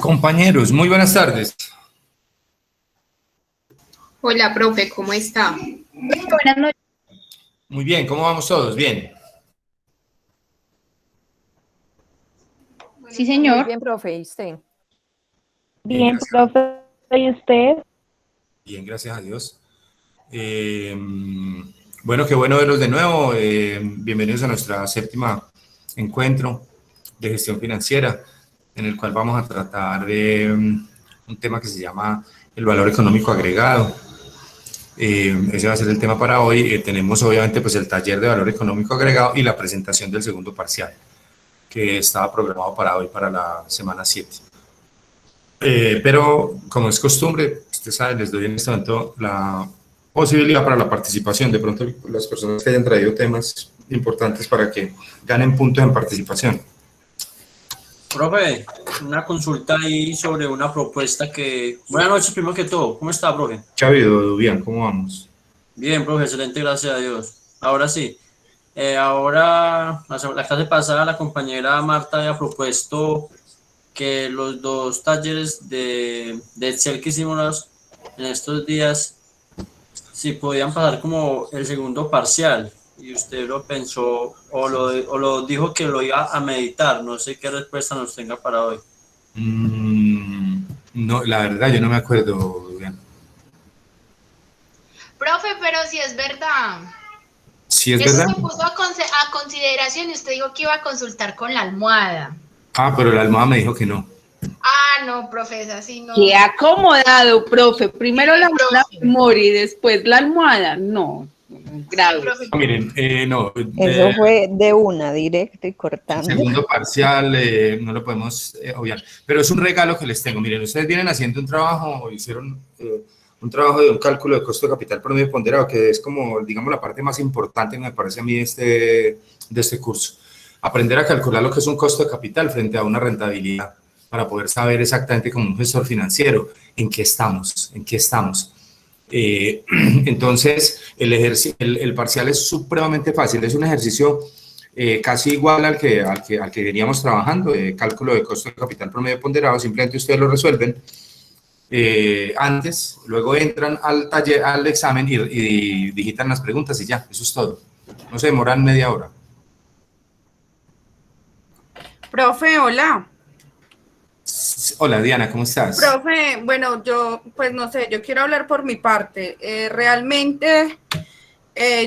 Compañeros, muy buenas tardes. Hola, profe, ¿cómo está? Buenas noches. Muy bien, ¿cómo vamos todos? Bien. Sí, Muy señor. bien, profe, ¿y usted? Bien, Bien, gracias. profe, ¿y usted? Bien, gracias a Dios. Bueno, qué bueno verlos de nuevo. Bienvenidos a nuestra séptima encuentro de gestión financiera, en el cual vamos a tratar de un tema que se llama el valor económico agregado. Ese va a ser el tema para hoy. Tenemos obviamente pues el taller de valor económico agregado y la presentación del segundo parcial, que estaba programado para hoy, para la semana 7. Pero como es costumbre, usted sabe, les doy en este momento la posibilidad para la participación. De pronto las personas que hayan traído temas importantes para que ganen puntos en participación. Profe, una consulta ahí sobre una propuesta que... Buenas noches, primero que todo. ¿Cómo está, profe? ¿Qué ha habido, Dubián? ¿Cómo vamos? Bien, profe, excelente, gracias a Dios. Ahora sí. Ahora, la clase pasada, la compañera Marta había propuesto que los dos talleres de Excel que hicimos en estos días, si podían pasar como el segundo parcial. Y usted lo pensó o lo dijo que lo iba a meditar. No sé qué respuesta nos tenga para hoy. No, la verdad, yo no me acuerdo, Dubián. Profe, pero si es verdad. ¿Sí es Eso verdad? se puso a consideración y usted dijo que iba a consultar con la almohada. Ah, pero la almohada me dijo que no. Ah, no, profe, es así, no. Qué acomodado, profe. Primero Sí, la profe. memoria y después la almohada. No, grave. Sí, profe. Miren, no, Eso fue de una, directo y cortando. segundo parcial, no lo podemos obviar, pero es un regalo que les tengo. Miren, ustedes vienen haciendo un trabajo, o hicieron un trabajo de un cálculo de costo de capital promedio ponderado, que es como, digamos, la parte más importante, me parece a mí, de este curso. Aprender a calcular lo que es un costo de capital frente a una rentabilidad, para poder saber exactamente como un gestor financiero en qué estamos, entonces, el parcial es supremamente fácil, es un ejercicio casi igual al que veníamos trabajando, de cálculo de costo de capital promedio ponderado. Simplemente ustedes lo resuelven antes, luego entran al taller, al examen y digitan las preguntas y ya, eso es todo. No se demoran media hora. Profe, hola. Hola Diana, ¿cómo estás? Profe, bueno, yo, pues no sé, yo quiero hablar por mi parte. Realmente,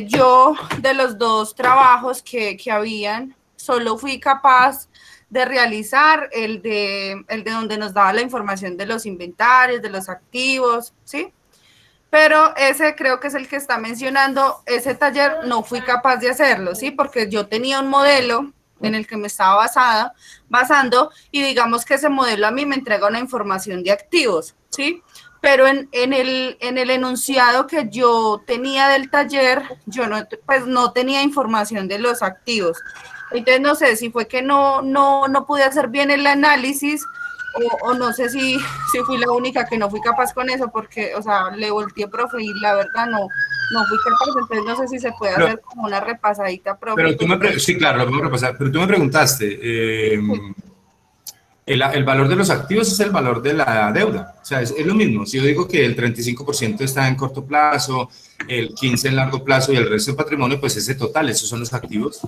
yo de los dos trabajos que habían, solo fui capaz de realizar el de donde nos daba la información de los inventarios, de los activos, ¿sí? Pero ese creo que es el que está mencionando, ese taller no fui capaz de hacerlo, ¿sí? Porque yo tenía un modelo en el que me estaba basando y digamos que ese modelo a mí me entrega una información de activos, ¿sí? Pero en el enunciado que yo tenía del taller, yo no, pues no tenía información de los activos. Entonces no sé si fue que no pude hacer bien el análisis o no sé si fui la única que no fui capaz con eso, porque, o sea, le volteé, profe, y la verdad no fui capaz, entonces no sé si se puede hacer como una repasadita, profe. Pero tú sí, claro, lo podemos repasar, pero tú me preguntaste, el valor de los activos es el valor de la deuda, o sea, es lo mismo. Si yo digo que el 35% está en corto plazo, el 15% en largo plazo y el resto en patrimonio, pues ese total, esos son los activos.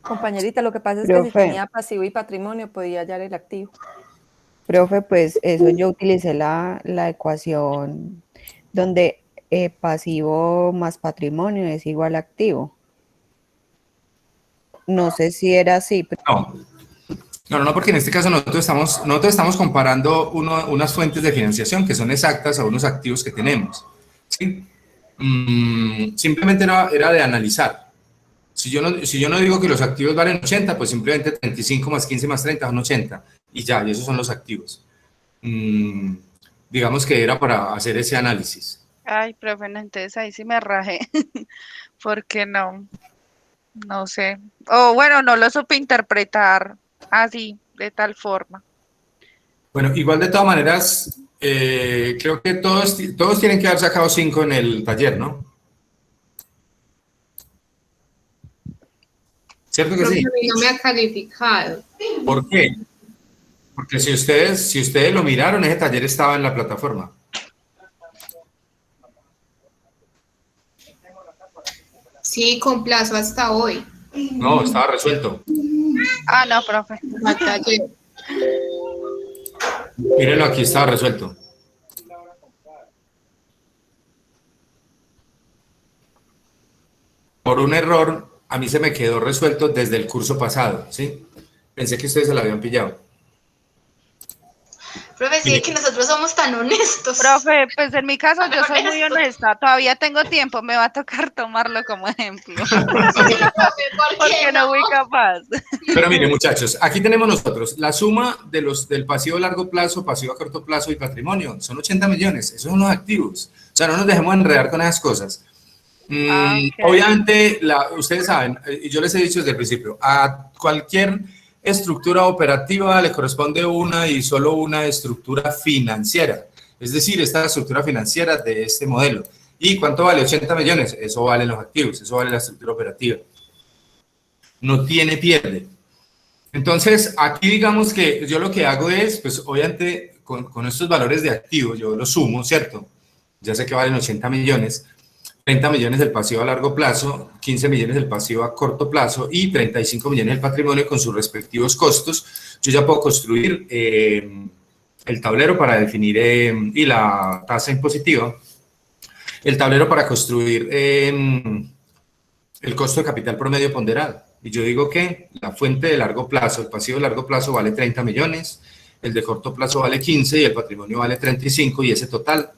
Compañerita, lo que pasa es que si Profe, tenía pasivo y patrimonio podía hallar el activo. profe, pues eso yo utilicé la ecuación donde pasivo más patrimonio es igual a activo. No sé si era así, pero No, porque en este caso nosotros estamos comparando unas fuentes de financiación que son exactas a unos activos que tenemos, ¿sí? Simplemente era de analizar. Si yo no digo que los activos valen 80, pues simplemente 35 más 15 más 30 son 80 y ya, y esos son los activos. Digamos que era para hacer ese análisis. Ay, profe, no, entonces ahí sí me rajé, porque no sé. O bueno, no lo supe interpretar así, de tal forma. Bueno, igual de todas maneras, creo que todos tienen que haber sacado 5 en el taller, ¿no? ¿Cierto que Profe, sí? a mí no me ha calificado. ¿Por qué? Porque si ustedes lo miraron, ese taller estaba en la plataforma. Sí, con plazo hasta hoy. No, estaba resuelto. Ah, no, profe. Al taller. Mírenlo, aquí estaba resuelto. Por un error, a mí se me quedó resuelto desde el curso pasado, ¿sí? Pensé que ustedes se lo habían pillado. Profe, sí, Mire. que nosotros somos tan honestos. Profe, pues en mi caso yo soy muy honesta, todavía tengo tiempo, me va a tocar tomarlo como ejemplo, Sí, profe, ¿por porque qué no fui capaz. Pero mire, muchachos, aquí tenemos nosotros la suma del pasivo a largo plazo, pasivo a corto plazo y patrimonio. Son 80 millones, esos son los activos. O sea, no nos dejemos enredar con esas cosas. Ok. Obviamente, ustedes saben, y yo les he dicho desde el principio, a cualquier estructura operativa le corresponde una y solo una estructura financiera. Es decir, esta estructura financiera de este modelo. ¿Y cuánto vale? 80 millones. Eso valen los activos, eso vale la estructura operativa. No tiene pierde. Entonces, aquí digamos que yo lo que hago es, pues obviamente con estos valores de activos, yo los sumo, ¿cierto? Ya sé que valen 80 millones, 30 millones del pasivo a largo plazo, 15 millones del pasivo a corto plazo y 35 millones del patrimonio con sus respectivos costos. Yo ya puedo construir el tablero para definir y la tasa impositiva, el tablero para construir el costo de capital promedio ponderado. Y yo digo que la fuente de largo plazo, el pasivo de largo plazo vale 30 millones, el de corto plazo vale 15 y el patrimonio vale 35 y ese total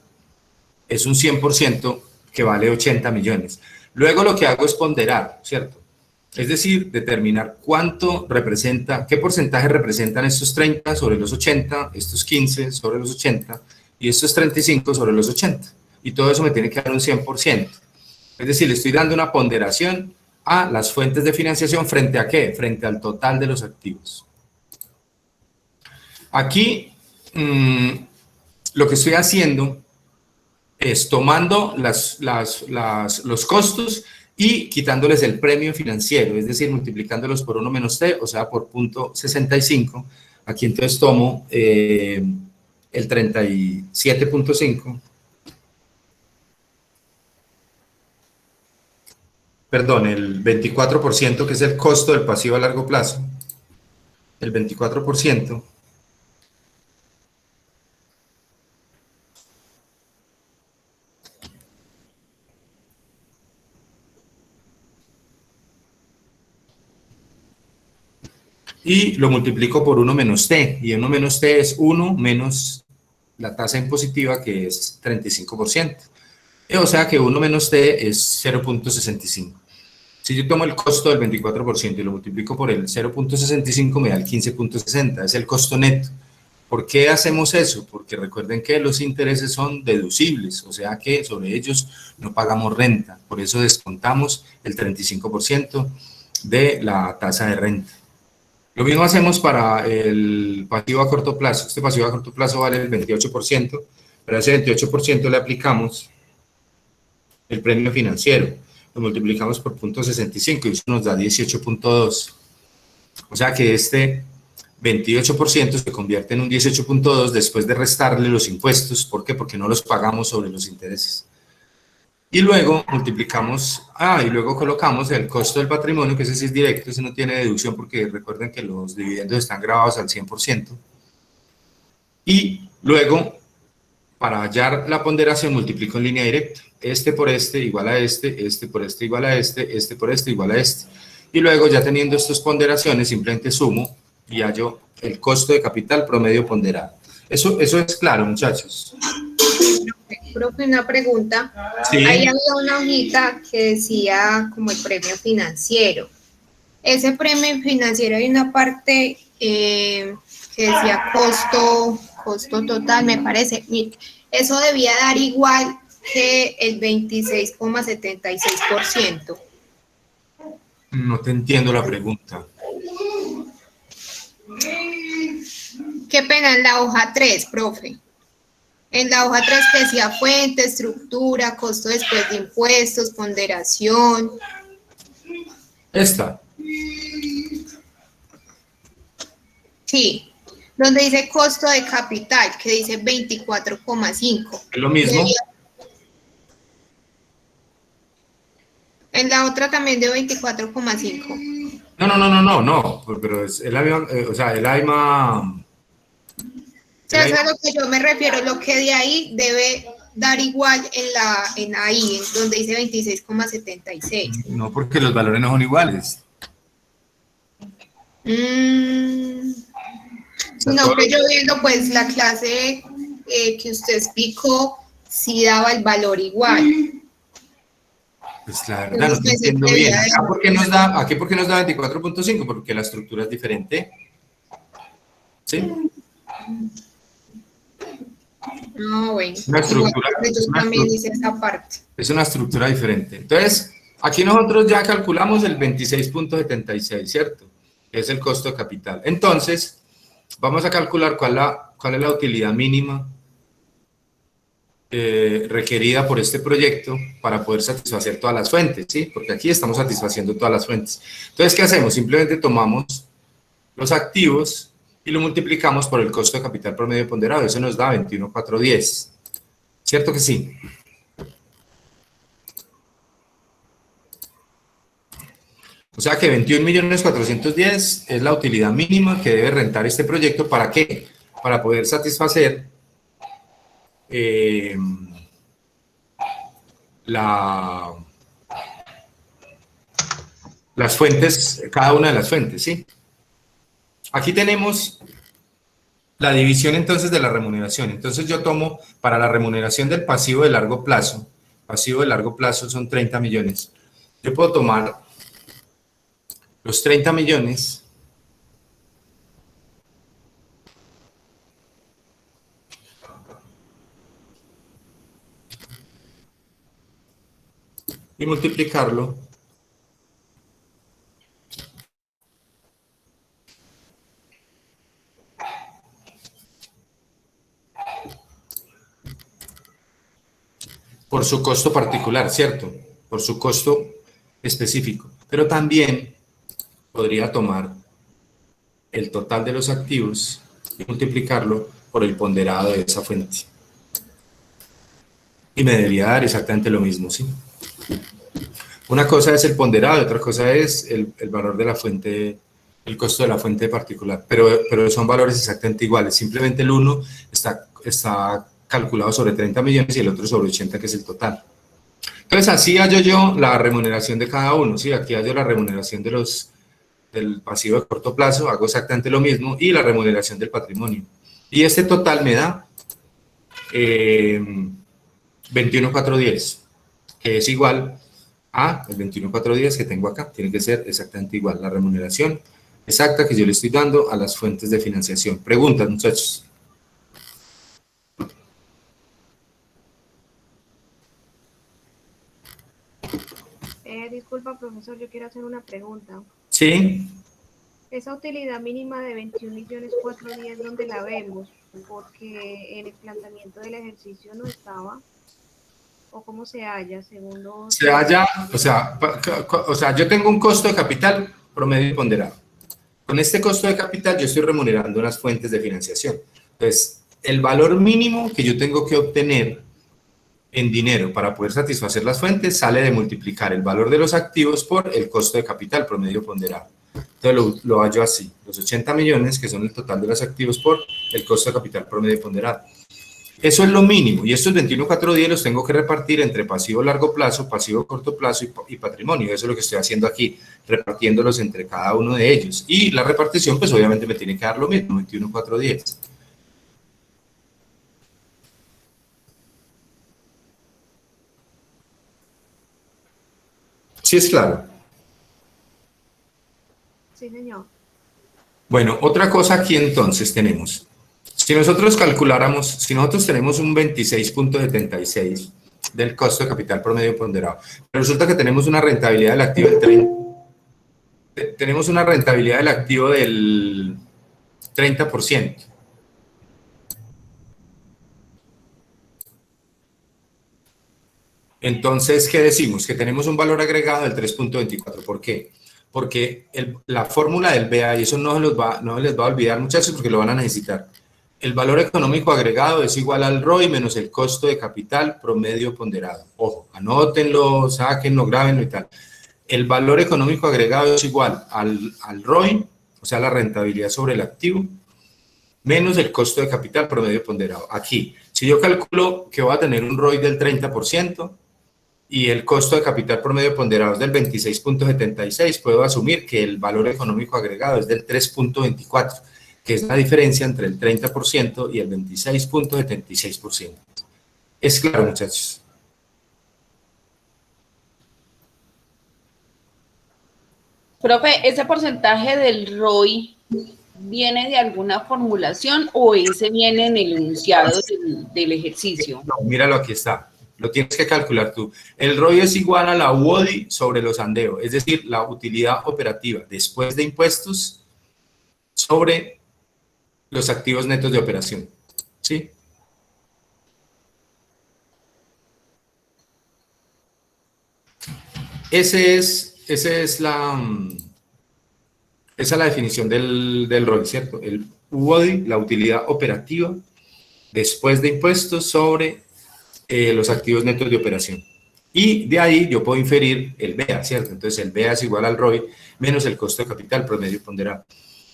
es un 100% que vale 80 millones. Luego lo que hago es ponderar, ¿cierto? Es decir, determinar cuánto representa, qué porcentaje representan estos 30 sobre los 80, estos 15 sobre los 80 y estos 35 sobre los 80. Y todo eso me tiene que dar un 100%. Es decir, le estoy dando una ponderación a las fuentes de financiación frente a ¿qué? Frente al total de los activos. Aquí lo que estoy haciendo es tomando los costos y quitándoles el premio financiero, es decir, multiplicándolos por 1 menos t, o sea, por 0.65. Aquí entonces tomo el 37.5. Perdón, el 24%, que es el costo del pasivo a largo plazo, el 24%, y lo multiplico por 1 menos t, y 1 menos t es 1 menos la tasa impositiva, que es 35%. O sea que 1 menos t es 0.65. Si yo tomo el costo del 24% y lo multiplico por el 0.65, me da el 15.60, es el costo neto. ¿Por qué hacemos eso? Porque recuerden que los intereses son deducibles, o sea que sobre ellos no pagamos renta, por eso descontamos el 35% de la tasa de renta. Lo mismo hacemos para el pasivo a corto plazo. Este pasivo a corto plazo vale el 28%, pero a ese 28% le aplicamos el premio financiero. Lo multiplicamos por 0.65 y eso nos da 18.2. O sea que este 28% se convierte en un 18.2 después de restarle los impuestos. ¿Por qué? Porque no los pagamos sobre los intereses. Y luego multiplicamos, y luego colocamos el costo del patrimonio, que ese sí es directo, ese no tiene deducción porque recuerden que los dividendos están grabados al 100%. Y luego, para hallar la ponderación, multiplico en línea directa. Este por este igual a este, este por este igual a este por este igual a este. Y luego, ya teniendo estas ponderaciones, simplemente sumo y hallo el costo de capital promedio ponderado. Eso es claro, muchachos. Profe, una pregunta. Sí. Ahí había una hojita que decía como el premio financiero. Ese premio financiero hay una parte que decía costo total, me parece. Eso debía dar igual que el 26,76%. No te entiendo la pregunta. Qué pena, en la hoja 3, profe. En la hoja 3 que decía fuente, estructura, costo después de impuestos, ponderación. Esta. Sí, donde dice costo de capital, que dice 24,5. Es lo mismo. En la otra también de 24,5. No, pero es la misma, o sea, es la misma... O sea, eso es a lo que yo me refiero, lo que de ahí debe dar igual en ahí, en donde dice 26,76. No, porque los valores no son iguales. No, que yo viendo pues la clase que usted explicó, sí daba el valor igual. Pues la verdad no te entiendo bien. ¿Aquí por qué nos da 24,5? Porque la estructura es diferente. ¿Sí? No, bueno. Una estructura, Yo también hice esa parte. es una estructura diferente. Entonces, aquí nosotros ya calculamos el 26,76, ¿cierto? Es el costo de capital. Entonces, vamos a calcular cuál es la utilidad mínima requerida por este proyecto para poder satisfacer todas las fuentes, ¿sí? Porque aquí estamos satisfaciendo todas las fuentes. Entonces, ¿qué hacemos? Simplemente tomamos los activos y lo multiplicamos por el costo de capital promedio ponderado. Eso nos da 21,410. ¿Cierto que sí? O sea que 21.410.000 es la utilidad mínima que debe rentar este proyecto. ¿Para qué? Para poder satisfacer las fuentes, cada una de las fuentes, ¿sí? Aquí tenemos la división entonces de la remuneración. Entonces yo tomo para la remuneración del pasivo de largo plazo son 30 millones. Yo puedo tomar los 30 millones y multiplicarlo por su costo particular, ¿cierto? Por su costo específico. Pero también podría tomar el total de los activos y multiplicarlo por el ponderado de esa fuente. Y me debería dar exactamente lo mismo, ¿sí? Una cosa es el ponderado y otra cosa es el valor de la fuente, el costo de la fuente particular. Pero son valores exactamente iguales. Simplemente el uno está calculado sobre 30 millones y el otro sobre 80, que es el total. Entonces, así hallo yo la remuneración de cada uno, ¿sí? Aquí hallo la remuneración del pasivo de corto plazo, hago exactamente lo mismo, y la remuneración del patrimonio. Y este total me da 21,410, que es igual a el 21,410 que tengo acá. Tiene que ser exactamente igual la remuneración exacta que yo le estoy dando a las fuentes de financiación. Preguntas, muchachos. Disculpa, profesor, yo quiero hacer una pregunta. Sí. Esa utilidad mínima de 21.410.000, ¿dónde la vemos? Porque en el planteamiento del ejercicio no estaba. ¿O cómo se halla, según los... Se halla, o sea, yo tengo un costo de capital promedio y ponderado. Con este costo de capital yo estoy remunerando unas fuentes de financiación. Entonces, el valor mínimo que yo tengo que obtener en dinero para poder satisfacer las fuentes sale de multiplicar el valor de los activos por el costo de capital promedio ponderado. Entonces lo hallo así, los 80 millones que son el total de los activos por el costo de capital promedio ponderado. Eso es lo mínimo, y estos 21,410 los tengo que repartir entre pasivo largo plazo, pasivo corto plazo y patrimonio. Eso es lo que estoy haciendo aquí, repartiéndolos entre cada uno de ellos. Y la repartición, pues obviamente me tiene que dar lo mismo, 21,410. ¿Sí es claro? Sí, señor. Bueno, otra cosa aquí entonces tenemos. Si nosotros calculáramos, si nosotros tenemos un 26,76 del costo de capital promedio ponderado, pero resulta que tenemos una rentabilidad del activo del 30%. Entonces, ¿qué decimos? Que tenemos un valor agregado del 3,24. ¿Por qué? porque la fórmula del BEA, y eso no les va a olvidar, muchachos, porque lo van a necesitar. El valor económico agregado es igual al ROI menos el costo de capital promedio ponderado. Ojo, anótenlo, sáquenlo, grábenlo y tal. El valor económico agregado es igual al ROI, o sea, la rentabilidad sobre el activo, menos el costo de capital promedio ponderado. Aquí, si yo calculo que voy a tener un ROI del 30%, y el costo de capital promedio ponderado es del 26.76, puedo asumir que el valor económico agregado es del 3.24, que es la diferencia entre el 30% y el 26.76%. Es claro, muchachos. Profe, ¿ese porcentaje del ROI viene de alguna formulación o ese viene en el enunciado del ejercicio? No, míralo, aquí está. Lo tienes que calcular tú. El ROI es igual a la UODI sobre los andeos, es decir, la utilidad operativa después de impuestos sobre los activos netos de operación. ¿Sí? Esa es la definición del ROI, ¿cierto? El UODI, la utilidad operativa después de impuestos sobre los activos netos de operación. Y de ahí yo puedo inferir el BEA, ¿cierto? Entonces el BEA es igual al ROI menos el costo de capital promedio ponderado.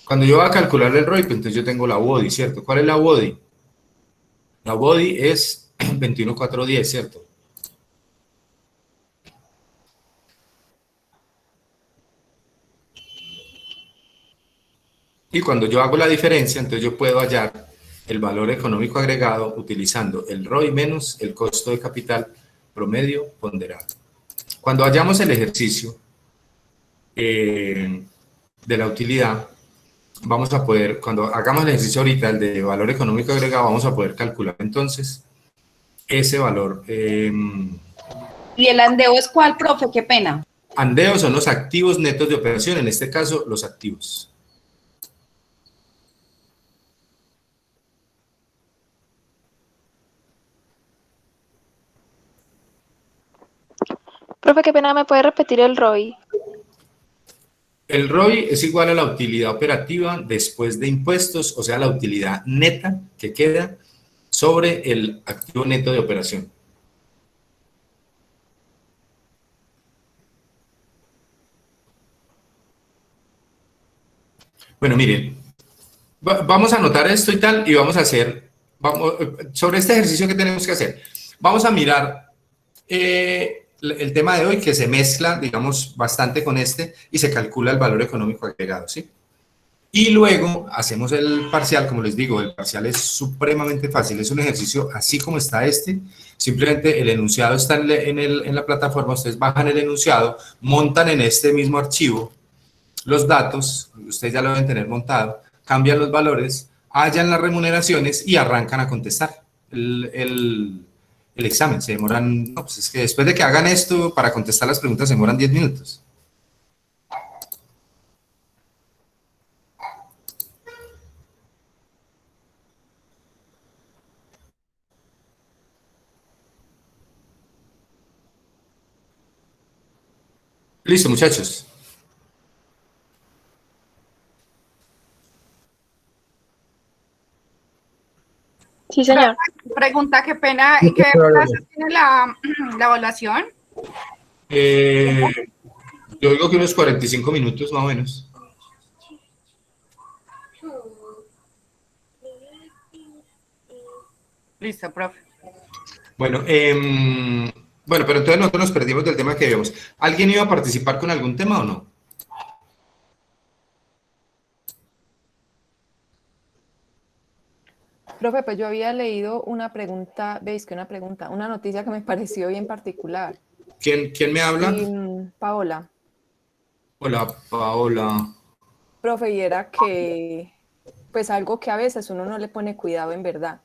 Cuando yo voy a calcular el ROI, pues entonces yo tengo la UODI, ¿cierto? ¿Cuál es la UODI? La UODI es 21,410, ¿cierto? Y cuando yo hago la diferencia, entonces yo puedo hallar el valor económico agregado utilizando el ROI menos el costo de capital promedio ponderado. Cuando hallamos el ejercicio de la utilidad, vamos a poder, cuando hagamos el ejercicio ahorita, el de valor económico agregado, vamos a poder calcular entonces ese valor. ¿Y el andeo es cuál, profe? Qué pena. Andeo son los activos netos de operación, en este caso los activos. Profe, qué pena, ¿me puede repetir el ROI? El ROI es igual a la utilidad operativa después de impuestos, o sea, la utilidad neta que queda sobre el activo neto de operación. Bueno, miren, vamos a anotar esto y tal, y vamos a hacer, sobre este ejercicio que tenemos que hacer, vamos a mirar el tema de hoy, que se mezcla, digamos, bastante con este, y se calcula el valor económico agregado, ¿sí? Y luego hacemos el parcial, como les digo, el parcial es supremamente fácil, es un ejercicio así como está este, simplemente el enunciado está en la plataforma, ustedes bajan el enunciado, montan en este mismo archivo los datos, ustedes ya lo deben tener montado, cambian los valores, hallan las remuneraciones y arrancan a contestar el examen. Se demoran, no, pues es que después de que hagan esto, para contestar las preguntas se demoran 10 minutos. Listo, muchachos. Sí, señor. Pregunta, qué pena, ¿y qué plazo tiene la evaluación? Yo digo que unos 45 minutos más o menos. Listo, profe. Bueno, bueno, pero entonces nosotros nos perdimos del tema que vemos. ¿Alguien iba a participar con algún tema o no? Profe, pues yo había leído una pregunta, veis que una noticia que me pareció bien particular. ¿Quién me habla? Paola. Hola, Paola. Profe, y era que, pues algo que a veces uno no le pone cuidado en verdad,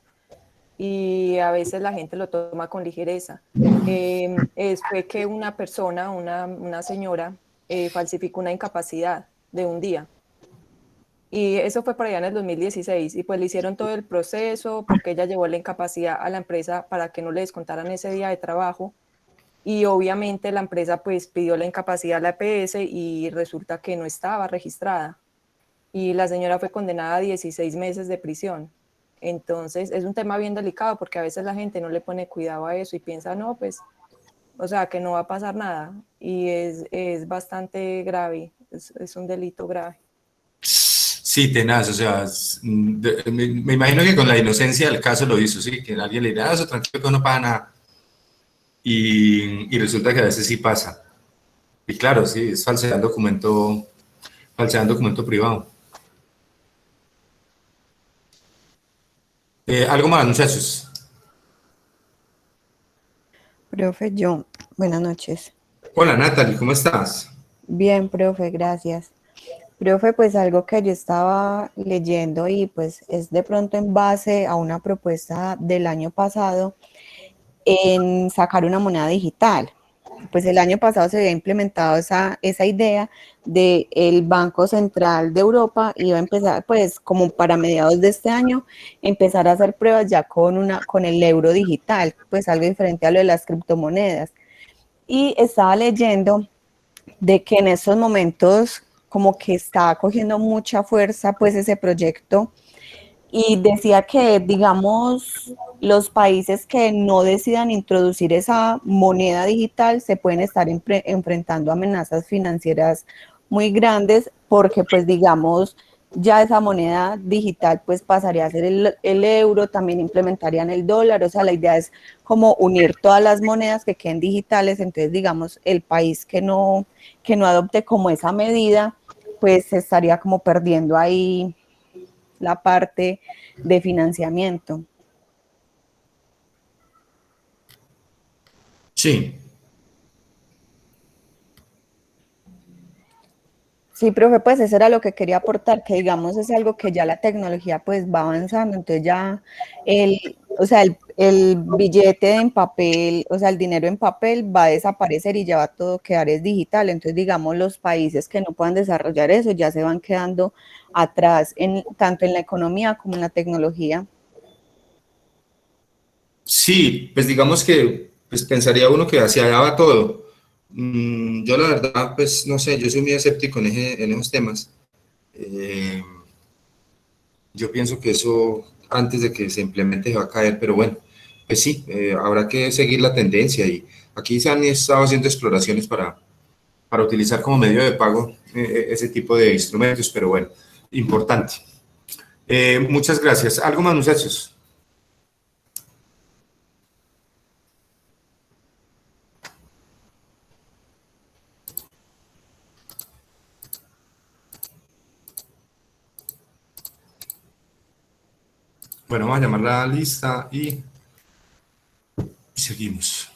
y a veces la gente lo toma con ligereza. Fue que una persona, una señora, falsificó una incapacidad de un día. Y eso fue por allá en el 2016, y pues le hicieron todo el proceso porque ella llevó la incapacidad a la empresa para que no le descontaran ese día de trabajo, y obviamente la empresa pues pidió la incapacidad a la EPS y resulta que no estaba registrada y la señora fue condenada a 16 meses de prisión. Entonces es un tema bien delicado porque a veces la gente no le pone cuidado a eso y piensa, no, pues, o sea, que no va a pasar nada y es bastante grave, es un delito grave. Sí, tenaz, o sea, me imagino que con la inocencia del caso lo hizo, sí, que alguien le dirá, eso tranquilo que no pasa nada. Y resulta que a veces sí pasa. Y claro, sí, es falsear documento privado. ¿Algo más, muchachos? Profe, buenas noches. Hola, Natalie, ¿cómo estás? Bien, profe, gracias. Profe, pues algo que yo estaba leyendo y pues es de pronto en base a una propuesta del año pasado en sacar una moneda digital. Pues el año pasado se había implementado esa idea de el Banco Central de Europa iba a empezar, pues como para mediados de este año, empezar a hacer pruebas ya con el euro digital, pues algo diferente a lo de las criptomonedas. Y estaba leyendo de que en estos momentos como que está cogiendo mucha fuerza pues ese proyecto y decía que, digamos, los países que no decidan introducir esa moneda digital se pueden estar enfrentando a amenazas financieras muy grandes porque, pues, digamos, ya esa moneda digital pues pasaría a ser el euro, también implementarían el dólar, o sea, la idea es como unir todas las monedas que queden digitales, entonces, digamos, el país que no adopte como esa medida, pues se estaría como perdiendo ahí la parte de financiamiento. Sí. Sí, profe, pues eso era lo que quería aportar, que digamos es algo que ya la tecnología pues va avanzando, entonces ya o sea, el billete en papel, o sea, el dinero en papel va a desaparecer y ya va a todo quedar es digital, entonces digamos los países que no puedan desarrollar eso ya se van quedando atrás, tanto en la economía como en la tecnología. Sí, pues digamos que pues pensaría uno que hacia allá va todo. Yo la verdad, pues no sé, yo soy muy escéptico en esos temas. Eh, yo pienso que eso antes de que se implemente va a caer, pero bueno, pues sí, habrá que seguir la tendencia y aquí se han estado haciendo exploraciones para utilizar como medio de pago ese tipo de instrumentos, pero bueno, importante. Muchas gracias. ¿Algo más, muchachos? Bueno, vamos a llamar la lista y seguimos.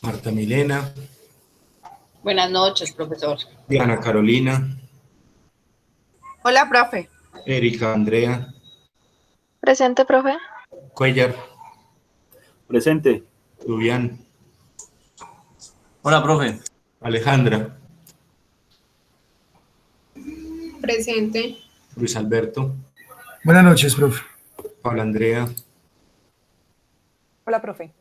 Marta Milena. Buenas noches, profesor. Diana Carolina. Hola, profe. Erika Andrea. Presente, profe. Cuellar. Presente. Lubián. Hola, profe. Alejandra. Presente. Luis Alberto. Buenas noches, profe. Paula Andrea. Hola, profe.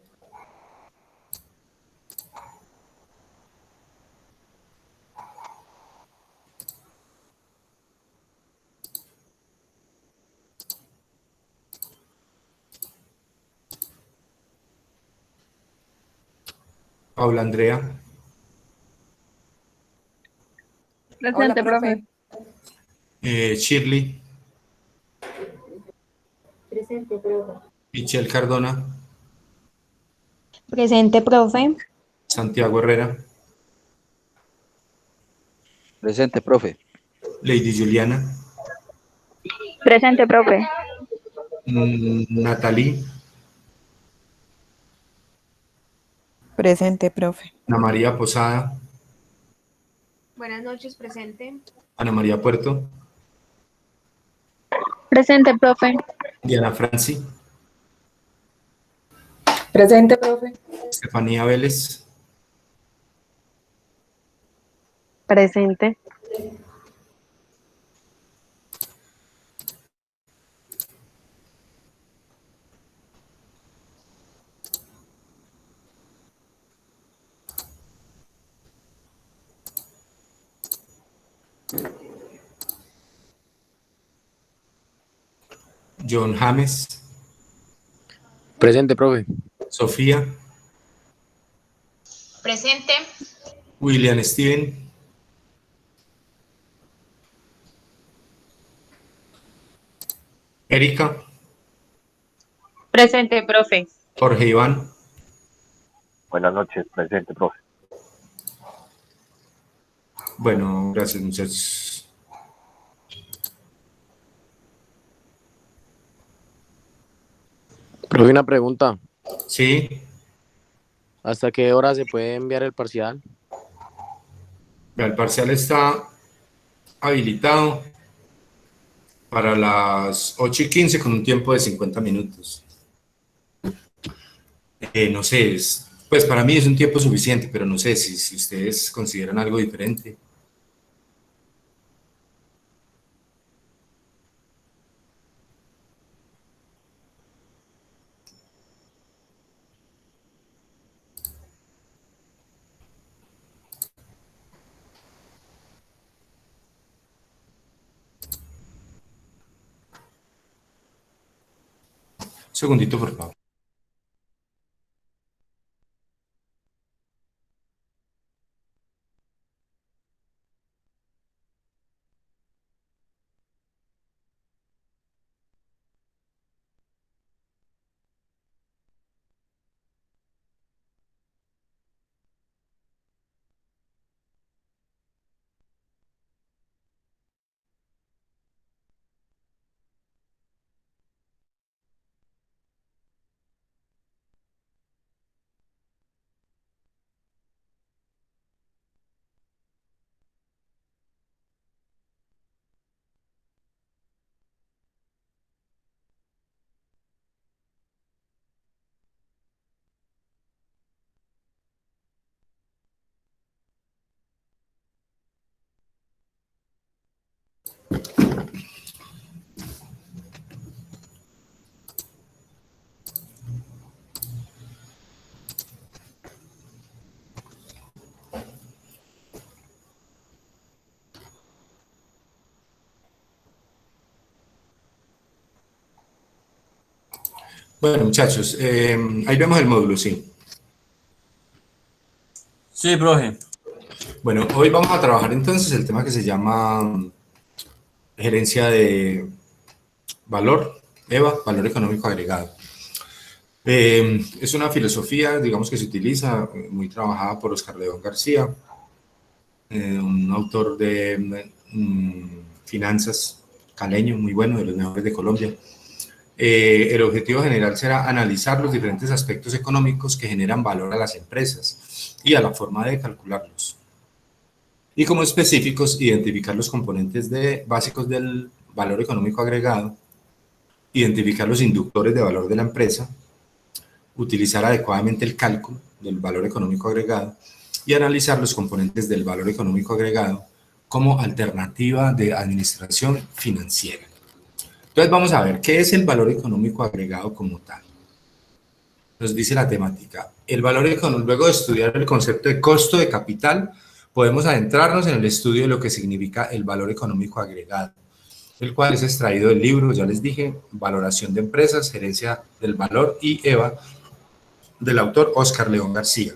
Paula Andrea. Presente, Hola, profe. Shirley. Presente, profe. Michelle Cardona. Presente, profe. Santiago Herrera. Presente, profe. Lady Juliana. Presente, profe. Natalie. Presente, profe. Ana María Posada, Buenas noches, presente. Ana María Puerto, Presente, profe. Diana Franci, Presente, profe. Estefanía Vélez, Presente. John James, Presente, profe. Sofía, Presente. William Steven, Erika, Presente, profe. Jorge Iván, Buenas noches, presente, profe. bueno, gracias muchachos. Profe, una pregunta. Sí, ¿Hasta qué hora se puede enviar el parcial? el parcial está habilitado para las 8:15 con un tiempo de 50 minutos. No sé, pues para mí es un tiempo suficiente, pero no sé si ustedes consideran algo diferente. Un segundito, por favor. Bueno, muchachos, ahí vemos el módulo, sí. Sí, profe. Bueno, hoy vamos a trabajar entonces el tema que se llama gerencia de valor, EVA, valor económico agregado. Es una filosofía, digamos, que se utiliza, muy trabajada por Oscar León García, un autor de finanzas caleño, muy bueno, de los mejores de Colombia. El objetivo general será analizar los diferentes aspectos económicos que generan valor a las empresas y a la forma de calcularlos. Y como específicos, identificar los componentes básicos del valor económico agregado, identificar los inductores de valor de la empresa, utilizar adecuadamente el cálculo del valor económico agregado y analizar los componentes del valor económico agregado como alternativa de administración financiera. Entonces vamos a ver qué es el valor económico agregado como tal. Nos dice la temática. El valor económico, luego de estudiar el concepto de costo de capital, podemos adentrarnos en el estudio de lo que significa el valor económico agregado, el cual es extraído del libro, ya les dije, Valoración de Empresas, Gerencia del Valor y EVA, del autor Oscar León García.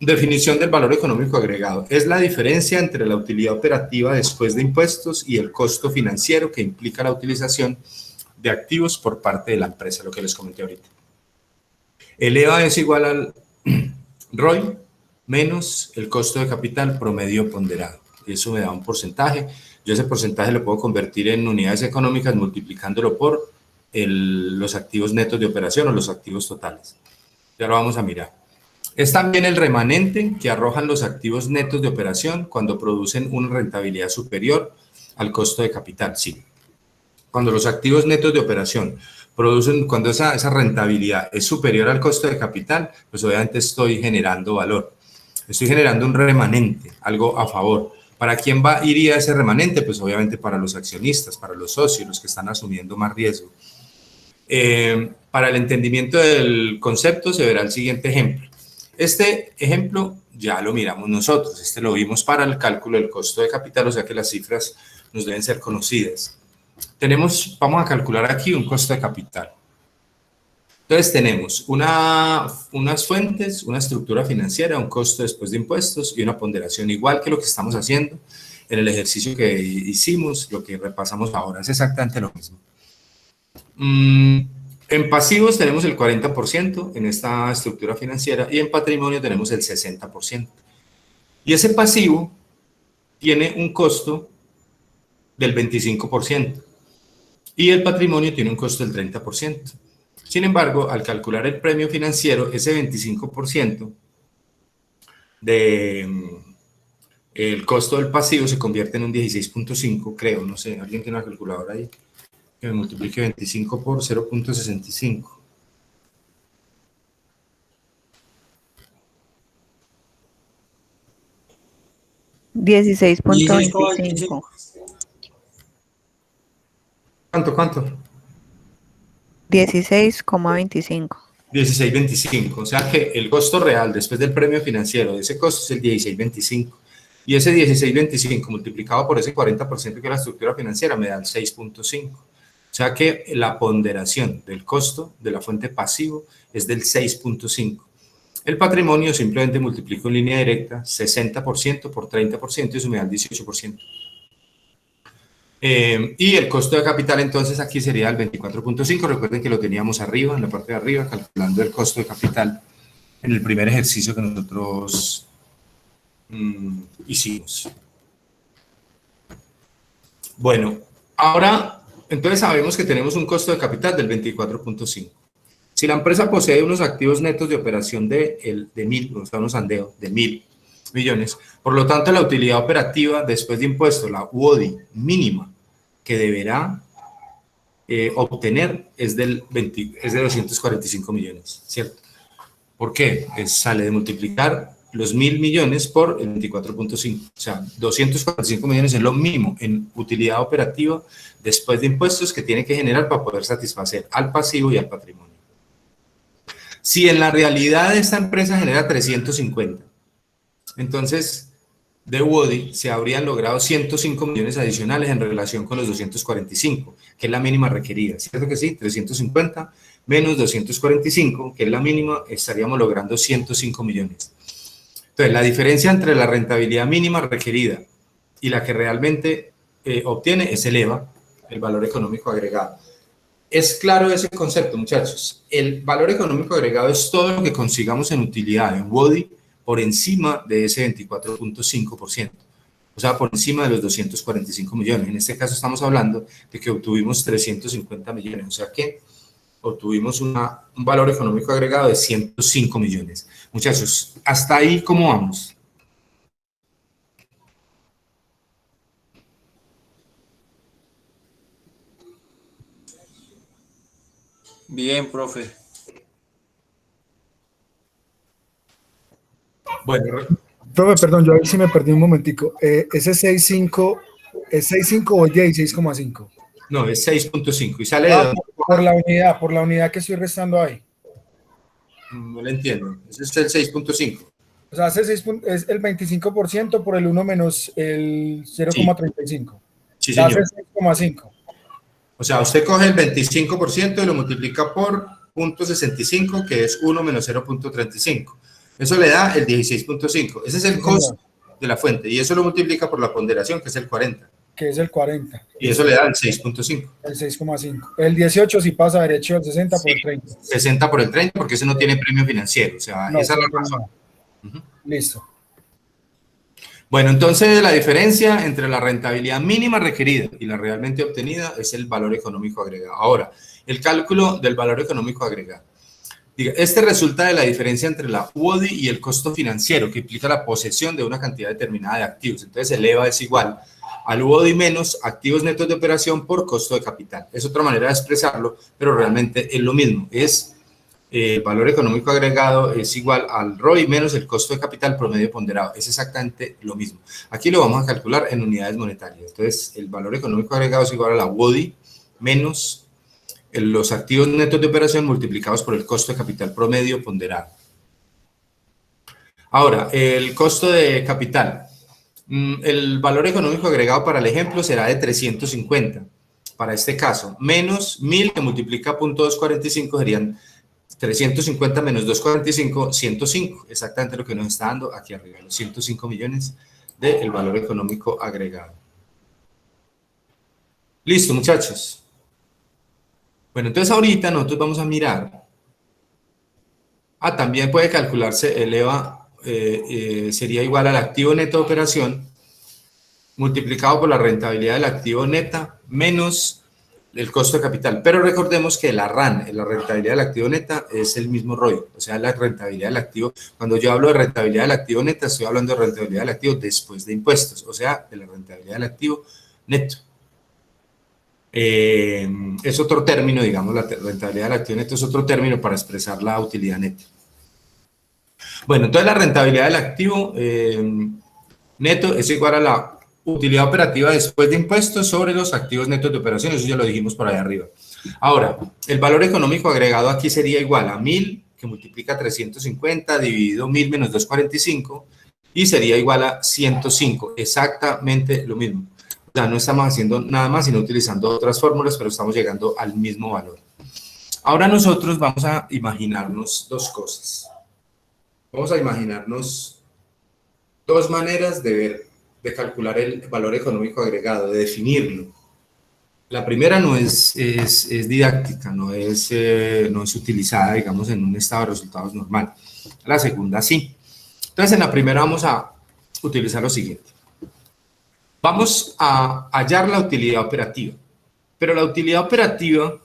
Definición del valor económico agregado. Es la diferencia entre la utilidad operativa después de impuestos y el costo financiero que implica la utilización de activos por parte de la empresa, lo que les comenté ahorita. El EVA es igual al ROI menos el costo de capital promedio ponderado. Eso me da un porcentaje. Yo ese porcentaje lo puedo convertir en unidades económicas multiplicándolo por los activos netos de operación o los activos totales. Ya lo vamos a mirar. Es también el remanente que arrojan los activos netos de operación cuando producen una rentabilidad superior al costo de capital, sí. Cuando los activos netos de operación producen, cuando esa rentabilidad es superior al costo de capital, pues obviamente estoy generando valor. Estoy generando un remanente, algo a favor. ¿Para quién iría ese remanente? Pues obviamente para los accionistas, para los socios, los que están asumiendo más riesgo. Para el entendimiento del concepto se verá el siguiente ejemplo. Este ejemplo ya lo miramos nosotros, este lo vimos para el cálculo del costo de capital, o sea que las cifras nos deben ser conocidas. Vamos a calcular aquí un costo de capital. Entonces tenemos unas fuentes, una estructura financiera, un costo después de impuestos y una ponderación, igual que lo que estamos haciendo en el ejercicio que hicimos, lo que repasamos ahora, es exactamente lo mismo. En pasivos tenemos el 40% en esta estructura financiera y en patrimonio tenemos el 60%. Y ese pasivo tiene un costo del 25% y el patrimonio tiene un costo del 30%. Sin embargo, al calcular el premio financiero, ese 25% el costo del pasivo se convierte en un 16.5, creo, no sé, alguien tiene una calculadora ahí, que me multiplique 25 por 0.65. $16.25. ¿Cuánto? 16,25. 16.25, o sea que el costo real después del premio financiero de ese costo es el 16.25 y ese 16.25 multiplicado por ese 40% que es la estructura financiera me da el 6.5, o sea que la ponderación del costo de la fuente pasivo es del 6.5. El patrimonio simplemente multiplico en línea directa 60% por 30% y eso me da el 18%. Y el costo de capital entonces aquí sería el 24.5, recuerden que lo teníamos arriba, en la parte de arriba, calculando el costo de capital en el primer ejercicio que nosotros hicimos. Bueno, ahora entonces sabemos que tenemos un costo de capital del 24.5. Si la empresa posee unos activos netos de operación de 1.000, o sea, unos andeos de 1.000 millones, por lo tanto la utilidad operativa después de impuestos, la UODI mínima, que deberá obtener es de 245 millones, ¿cierto? ¿Por qué? Sale de multiplicar los 1.000 millones por el 24.5, o sea, 245 millones es lo mínimo en utilidad operativa después de impuestos que tiene que generar para poder satisfacer al pasivo y al patrimonio. Si en la realidad esta empresa genera 350, entonces de UODI se habrían logrado 105 millones adicionales en relación con los 245, que es la mínima requerida, ¿cierto que sí? 350 menos 245, que es la mínima, estaríamos logrando 105 millones. Entonces, la diferencia entre la rentabilidad mínima requerida y la que realmente obtiene es el EVA, el valor económico agregado. ¿Es claro ese concepto, muchachos? El valor económico agregado es todo lo que consigamos en utilidad, en UODI, por encima de ese 24.5%, o sea, por encima de los 245 millones. En este caso estamos hablando de que obtuvimos 350 millones, o sea que obtuvimos un valor económico agregado de 105 millones. Muchachos, ¿hasta ahí cómo vamos? Bien, profe. Bueno, profe, perdón, yo ahí sí me perdí un momentico. ¿Ese 6.5 es 6.5 o es 16,5? No, es 6.5 y sale de... Por la unidad que estoy restando ahí. No lo entiendo, ese es el 6.5. O sea, es el 25% por el 1 menos el 0,35. Sí, señor. Hace 6,5. O sea, usted coge el 25% y lo multiplica por 0.65, que es 1 menos 0.35. Eso le da el 16.5. Ese es el costo de la fuente. Y eso lo multiplica por la ponderación, que es el 40. Que es el 40. Y eso le da el 6.5. El 6,5. El 18 sí pasa derecho al 60 por el 30. 60 por el 30, porque ese no tiene premio financiero. O sea, no, esa es la razón. Listo. Bueno, entonces la diferencia entre la rentabilidad mínima requerida y la realmente obtenida es el valor económico agregado. Ahora, el cálculo del valor económico agregado. Este resulta de la diferencia entre la UODI y el costo financiero, que implica la posesión de una cantidad determinada de activos. Entonces, el EVA es igual al UODI menos activos netos de operación por costo de capital. Es otra manera de expresarlo, pero realmente es lo mismo. Es el valor económico agregado es igual al ROI menos el costo de capital promedio ponderado. Es exactamente lo mismo. Aquí lo vamos a calcular en unidades monetarias. Entonces, el valor económico agregado es igual a la UODI menos los activos netos de operación multiplicados por el costo de capital promedio ponderado. Ahora, el costo de capital. El valor económico agregado para el ejemplo será de 350 para este caso, menos 1000 que multiplica .245 serían 350 menos 245, 105, exactamente lo que nos está dando aquí arriba, los 105 millones del valor económico agregado. Listo, muchachos. Bueno, entonces ahorita nosotros vamos a mirar. También puede calcularse el EVA, sería igual al activo neto de operación multiplicado por la rentabilidad del activo neta menos el costo de capital. Pero recordemos que la RAN, la rentabilidad del activo neta, es el mismo ROI, o sea, la rentabilidad del activo. Cuando yo hablo de rentabilidad del activo neta, estoy hablando de rentabilidad del activo después de impuestos, o sea, de la rentabilidad del activo neto. Es otro término, digamos, la rentabilidad del activo neto es otro término para expresar la utilidad neta. Bueno, entonces la rentabilidad del activo neto es igual a la utilidad operativa después de impuestos sobre los activos netos de operación, eso ya lo dijimos por ahí arriba. Ahora, el valor económico agregado aquí sería igual a 1000, que multiplica 350, dividido 1000 menos 245, y sería igual a 105, exactamente lo mismo. O sea, no estamos haciendo nada más, sino utilizando otras fórmulas, pero estamos llegando al mismo valor. Ahora nosotros vamos a imaginarnos dos cosas. Vamos a imaginarnos dos maneras de calcular el valor económico agregado, de definirlo. La primera no es didáctica, no es utilizada, digamos, en un estado de resultados normal. La segunda sí. Entonces, en la primera vamos a utilizar lo siguiente. Vamos a hallar la utilidad operativa. Pero la utilidad operativa,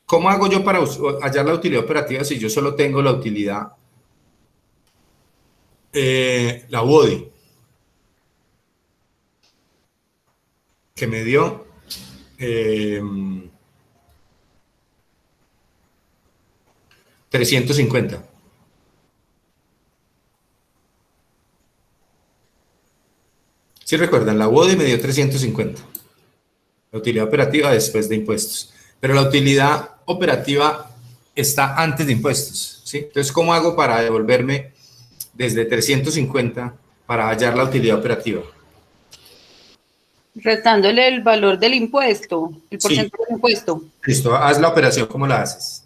¿cómo hago yo para hallar la utilidad operativa si yo solo tengo la utilidad, la UODI, que me dio 350? Si recuerdan, la UODI me dio 350, la utilidad operativa después de impuestos, pero la utilidad operativa está antes de impuestos, ¿sí? Entonces, ¿cómo hago para devolverme desde 350 para hallar la utilidad operativa? Restándole el valor del impuesto, el porcentaje del impuesto. Listo, haz la operación, ¿cómo la haces?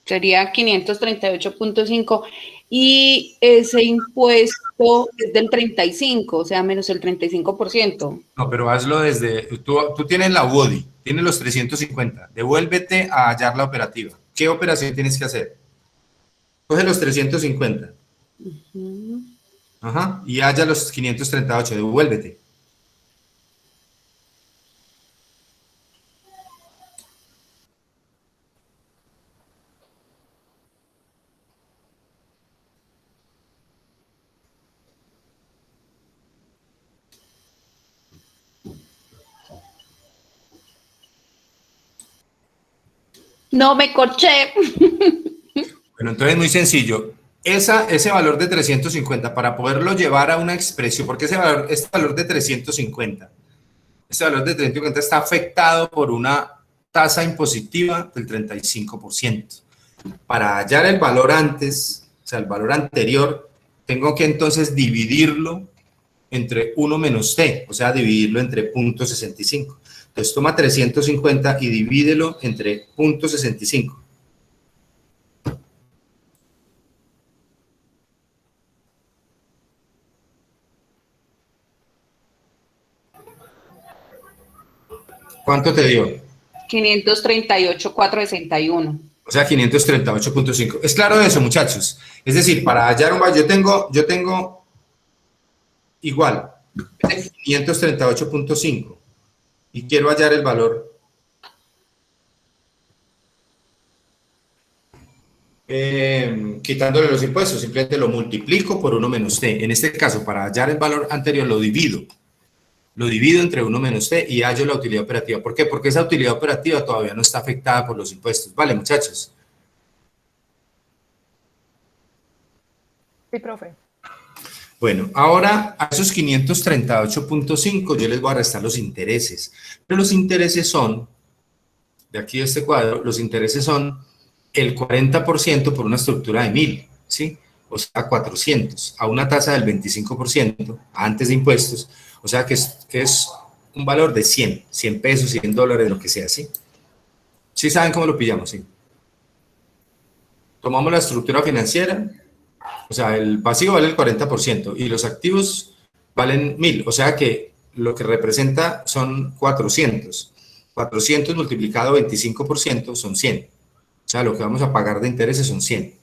Sería 538.5 y ese impuesto es del 35, o sea, menos el 35%. No, pero hazlo desde, tú tienes la UODI, tienes los 350, devuélvete a hallar la operativa. ¿Qué operación tienes que hacer? Coge los 350. Ajá, y halla los 538, devuélvete. No me corché. Bueno, entonces muy sencillo. Ese valor de 350, para poderlo llevar a una expresión, porque este valor de 350 está afectado por una tasa impositiva del 35%. Para hallar el valor antes, o sea, el valor anterior, tengo que entonces dividirlo entre 1 menos t, o sea, dividirlo entre 0.65. Entonces toma 350 y divídelo entre 0.65. ¿Cuánto te dio? 538.461. O sea, 538.5. Es claro eso, muchachos. Es decir, para hallar un valor, yo tengo igual 538.5 y quiero hallar el valor quitándole los impuestos, simplemente lo multiplico por 1 menos t. En este caso, para hallar el valor anterior, lo divido entre 1 menos t y hallo la utilidad operativa. ¿Por qué? Porque esa utilidad operativa todavía no está afectada por los impuestos. Vale, muchachos. Sí, profe. Bueno, ahora a esos 538.5 yo les voy a restar los intereses. Pero los intereses son, de aquí de este cuadro, los intereses son el 40% por una estructura de 1000, ¿sí? O sea, 400, a una tasa del 25% antes de impuestos, o sea que es un valor de 100 pesos, 100 dólares, lo que sea, ¿sí? ¿Sí saben cómo lo pillamos? Sí. Tomamos la estructura financiera, o sea, el pasivo vale el 40% y los activos valen 1000, o sea que lo que representa son 400. 400 multiplicado 25% son 100. O sea, lo que vamos a pagar de intereses son 100.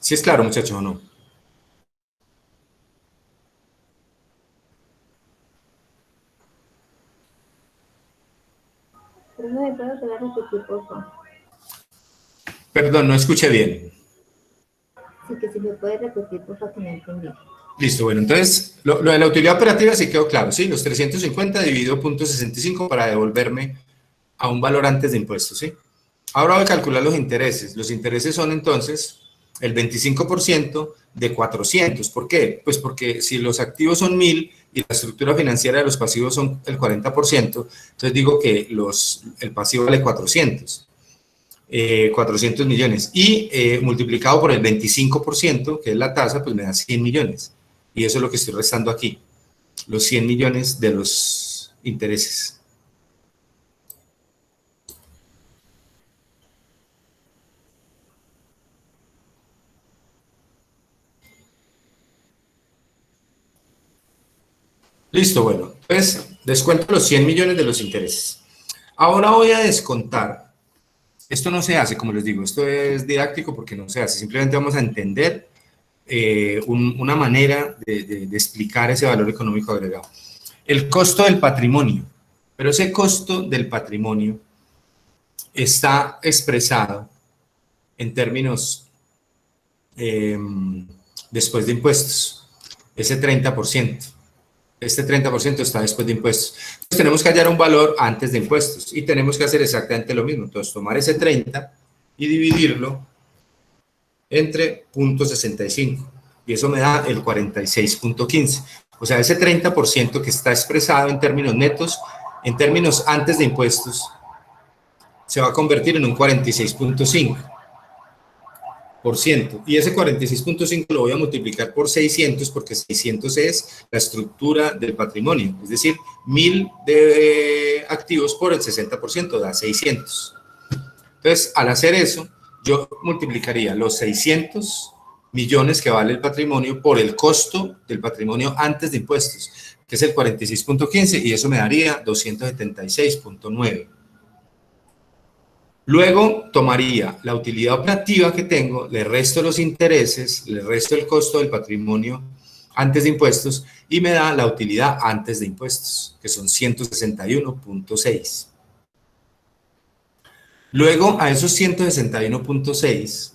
¿Sí es claro, muchachos, o no? Pero no me puedo repetir, por favor. Perdón, no escuché bien. Sí, que si me puede repetir, por favor, que no entendí. Listo, bueno, entonces, lo de la utilidad operativa sí quedó claro, ¿sí? Los 350 dividido 0.65 para devolverme a un valor antes de impuestos, ¿sí? Ahora voy a calcular los intereses. Los intereses son, entonces, el 25% de 400. ¿Por qué? Pues porque si los activos son 1000 y la estructura financiera de los pasivos son el 40%, entonces digo que el pasivo vale 400. 400 millones. Y multiplicado por el 25%, que es la tasa, pues me da 100 millones. Y eso es lo que estoy restando aquí. Los 100 millones de los intereses. Listo, bueno, pues descuento los 100 millones de los intereses. Ahora voy a descontar. Esto no se hace, como les digo, esto es didáctico porque no se hace. Simplemente vamos a entender una manera de explicar ese valor económico agregado. El costo del patrimonio. Pero ese costo del patrimonio está expresado en términos después de impuestos. Ese 30%. Este 30% está después de impuestos. Entonces tenemos que hallar un valor antes de impuestos y tenemos que hacer exactamente lo mismo. Entonces tomar ese 30 y dividirlo entre 0.65 y eso me da el 46.15. O sea, ese 30% que está expresado en términos netos, en términos antes de impuestos, se va a convertir en un 46.5%. Y ese 46.5 lo voy a multiplicar por 600 porque 600 es la estructura del patrimonio, es decir, 1000 de activos por el 60% da 600. Entonces, al hacer eso, yo multiplicaría los 600 millones que vale el patrimonio por el costo del patrimonio antes de impuestos, que es el 46.15 y eso me daría 276.9. Luego tomaría la utilidad operativa que tengo, le resto los intereses, le resto el costo del patrimonio antes de impuestos y me da la utilidad antes de impuestos, que son 161.6. Luego a esos 161.6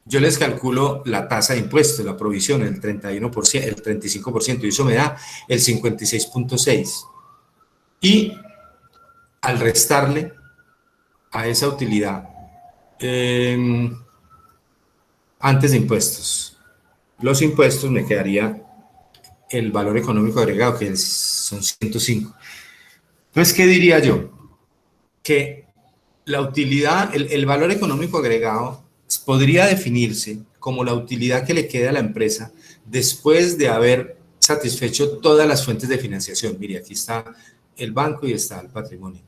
yo les calculo la tasa de impuestos, la provisión, el 31%, el 35% y eso me da el 56.6. Y al restarle a esa utilidad antes de impuestos, los impuestos me quedaría el valor económico agregado, que son 105. Entonces, ¿qué diría yo? Que la utilidad, el valor económico agregado podría definirse como la utilidad que le queda a la empresa después de haber satisfecho todas las fuentes de financiación. Mire, aquí está el banco y está el patrimonio.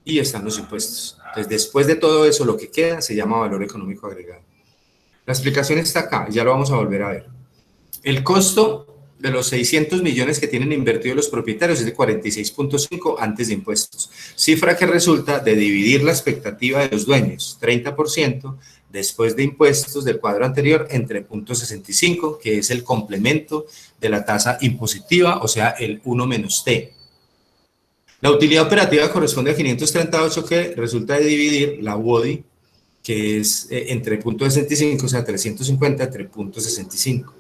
Y están los impuestos. Entonces, después de todo eso, lo que queda se llama valor económico agregado. La explicación está acá, ya lo vamos a volver a ver. El costo de los 600 millones que tienen invertidos los propietarios es de 46.5 antes de impuestos. Cifra que resulta de dividir la expectativa de los dueños, 30%, después de impuestos del cuadro anterior entre 0.65, que es el complemento de la tasa impositiva, o sea, el 1 menos T. La utilidad operativa corresponde a 538, que resulta de dividir la UODI, que es entre 0.65, o sea, 350 entre 0.65.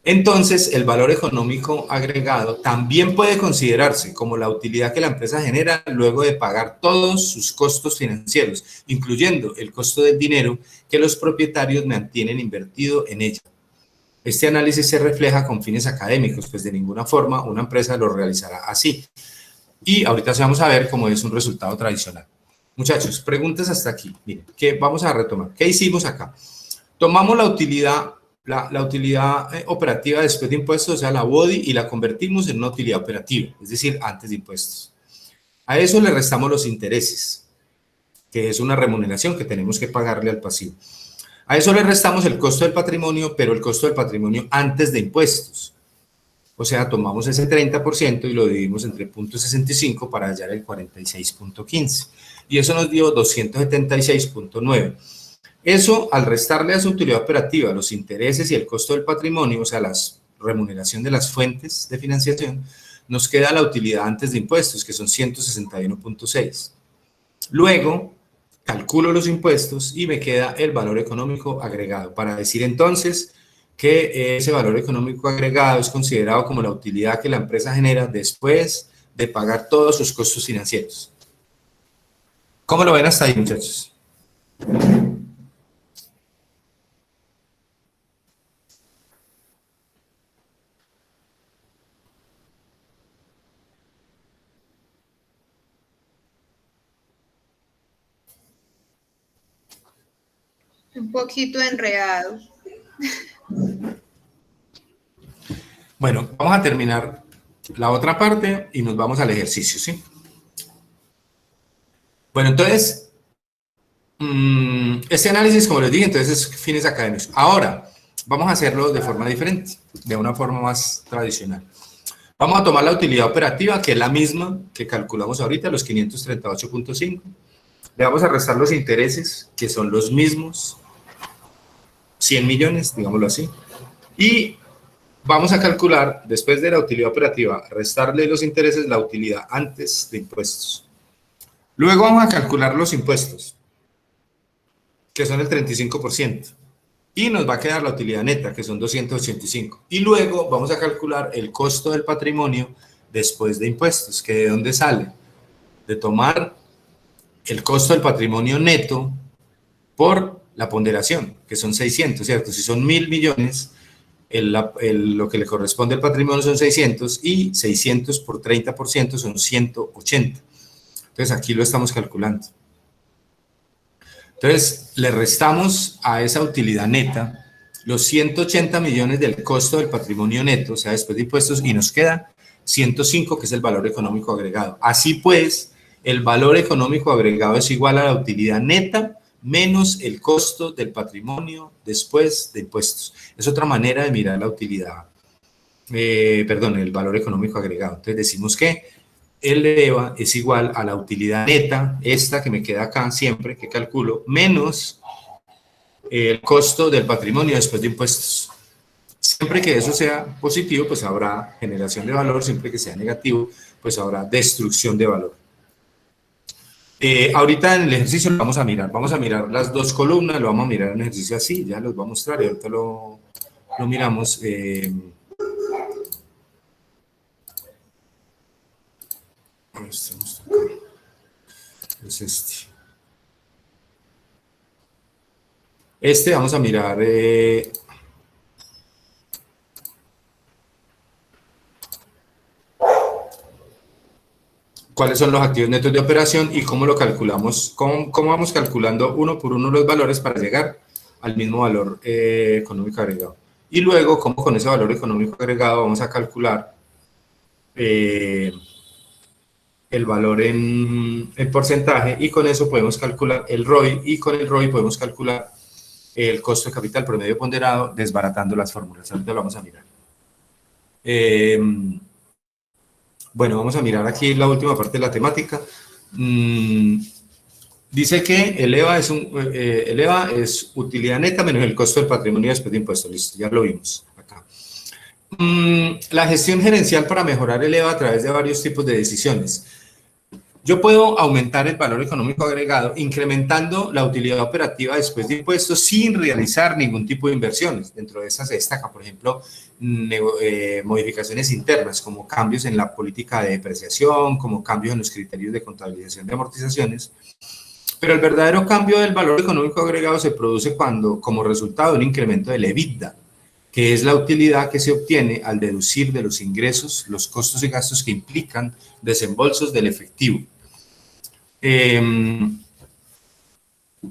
Entonces, el valor económico agregado también puede considerarse como la utilidad que la empresa genera luego de pagar todos sus costos financieros, incluyendo el costo del dinero que los propietarios mantienen invertido en ella. Este análisis se refleja con fines académicos, pues de ninguna forma una empresa lo realizará así. Y ahorita vamos a ver cómo es un resultado tradicional. Muchachos, preguntas hasta aquí. Miren, que vamos a retomar. ¿Qué hicimos acá? Tomamos la utilidad operativa después de impuestos, o sea, la UODI, y la convertimos en una utilidad operativa, es decir, antes de impuestos. A eso le restamos los intereses, que es una remuneración que tenemos que pagarle al pasivo. A eso le restamos el costo del patrimonio, pero el costo del patrimonio antes de impuestos. O sea, tomamos ese 30% y lo dividimos entre 0.65 para hallar el 46.15. Y eso nos dio 276.9. Eso, al restarle a su utilidad operativa los intereses y el costo del patrimonio, o sea, la remuneración de las fuentes de financiación, nos queda la utilidad antes de impuestos, que son 161.6. Luego, calculo los impuestos y me queda el valor económico agregado, para decir entonces que ese valor económico agregado es considerado como la utilidad que la empresa genera después de pagar todos sus costos financieros. ¿Cómo lo ven hasta ahí, muchachos? Un poquito enredado. Bueno, vamos a terminar la otra parte y nos vamos al ejercicio, ¿sí? Bueno, entonces, este análisis, como les dije, entonces es fines académicos. Ahora, vamos a hacerlo de forma diferente, de una forma más tradicional. Vamos a tomar la utilidad operativa, que es la misma que calculamos ahorita, los 538.5. Le vamos a restar los intereses, que son los mismos, 100 millones, digámoslo así. Y vamos a calcular, después de la utilidad operativa, restarle los intereses, la utilidad antes de impuestos. Luego vamos a calcular los impuestos, que son el 35%. Y nos va a quedar la utilidad neta, que son 285. Y luego vamos a calcular el costo del patrimonio después de impuestos, que ¿de dónde sale? De tomar el costo del patrimonio neto por la ponderación, que son 600, ¿cierto? Si son 1.000 millones, lo que le corresponde al patrimonio son 600, y 600 por 30% son 180. Entonces, aquí lo estamos calculando. Entonces, le restamos a esa utilidad neta los 180 millones del costo del patrimonio neto, o sea, después de impuestos, y nos queda 105, que es el valor económico agregado. Así pues, el valor económico agregado es igual a la utilidad neta menos el costo del patrimonio después de impuestos. Es otra manera de mirar la utilidad, el valor económico agregado. Entonces, decimos que el de EVA es igual a la utilidad neta, esta que me queda acá siempre, que calculo, menos el costo del patrimonio después de impuestos. Siempre que eso sea positivo, pues habrá generación de valor. Siempre que sea negativo, pues habrá destrucción de valor. Ahorita en el ejercicio lo vamos a mirar las dos columnas, lo vamos a mirar en un ejercicio así, ya los voy a mostrar y ahorita lo miramos. Es este vamos a mirar cuáles son los activos netos de operación y cómo lo calculamos, cómo vamos calculando uno por uno los valores para llegar al mismo valor económico agregado. Y luego, cómo con ese valor económico agregado vamos a calcular el valor en porcentaje, y con eso podemos calcular el ROI, y con el ROI podemos calcular el costo de capital promedio ponderado, desbaratando las fórmulas. Ahorita lo vamos a mirar. Bueno, vamos a mirar aquí la última parte de la temática. Dice que el EVA el EVA es utilidad neta menos el costo del patrimonio después de impuestos. Listo, ya lo vimos acá. La gestión gerencial para mejorar el EVA a través de varios tipos de decisiones. Yo puedo aumentar el valor económico agregado incrementando la utilidad operativa después de impuestos sin realizar ningún tipo de inversiones. Dentro de estas se destaca, por ejemplo, modificaciones internas como cambios en la política de depreciación, como cambios en los criterios de contabilización de amortizaciones. Pero el verdadero cambio del valor económico agregado se produce cuando, como resultado de un incremento del EBITDA, que es la utilidad que se obtiene al deducir de los ingresos los costos y gastos que implican desembolsos del efectivo.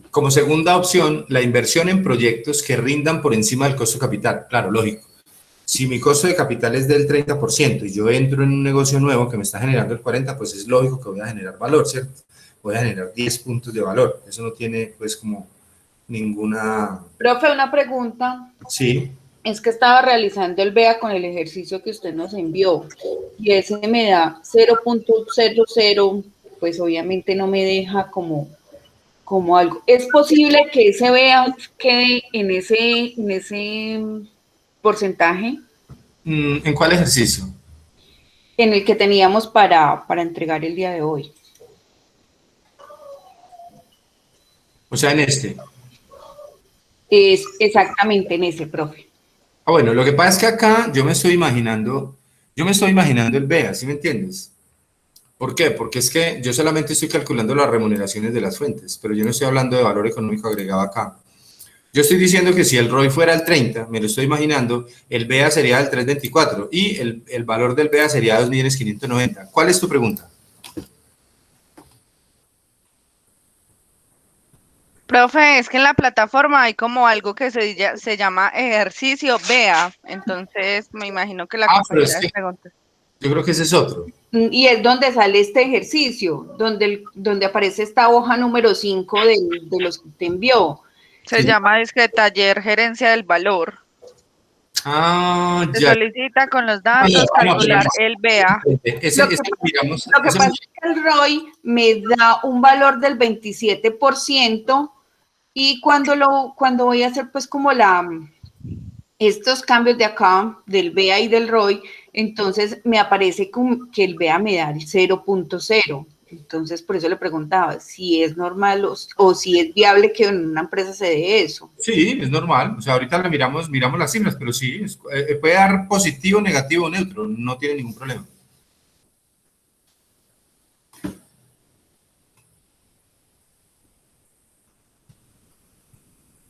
Como segunda opción, la inversión en proyectos que rindan por encima del costo de capital. Claro, lógico. Si mi costo de capital es del 30% y yo entro en un negocio nuevo que me está generando el 40%, pues es lógico que voy a generar valor, ¿cierto? Voy a generar 10 puntos de valor. Eso no tiene, pues, como ninguna... Profe, una pregunta. Sí. Es que estaba realizando el BEA con el ejercicio que usted nos envió y ese me da 0.00, pues obviamente no me deja como algo. ¿Es posible que ese BEA quede en ese porcentaje? ¿En cuál ejercicio? En el que teníamos para entregar el día de hoy. O sea, en este. Es exactamente en ese, profe. Ah, bueno, lo que pasa es que acá yo me estoy imaginando el BEA, ¿sí me entiendes? ¿Por qué? Porque es que yo solamente estoy calculando las remuneraciones de las fuentes, pero yo no estoy hablando de valor económico agregado acá. Yo estoy diciendo que si el ROI fuera el 30, me lo estoy imaginando, el BEA sería el 324 y el valor del BEA sería 2.590.000. ¿Cuál es tu pregunta? Profe, es que en la plataforma hay como algo que se llama ejercicio BEA, entonces me imagino que la compañera de preguntas. Yo creo que ese es otro. Y es donde sale este ejercicio, donde aparece esta hoja número 5 de los que te envió. Se llama taller gerencia del valor. Ah, se ya. solicita con los datos calcular el BEA. Lo que pasa es que el ROI me da un valor del 27% y cuando voy a hacer pues como estos cambios de acá, del BEA y del ROI, entonces me aparece que el BEA me da el 0.0. Entonces, por eso le preguntaba si es normal o si es viable que en una empresa se dé eso. Sí, es normal. O sea, ahorita miramos las cifras, pero sí, puede dar positivo, negativo o neutro. No tiene ningún problema.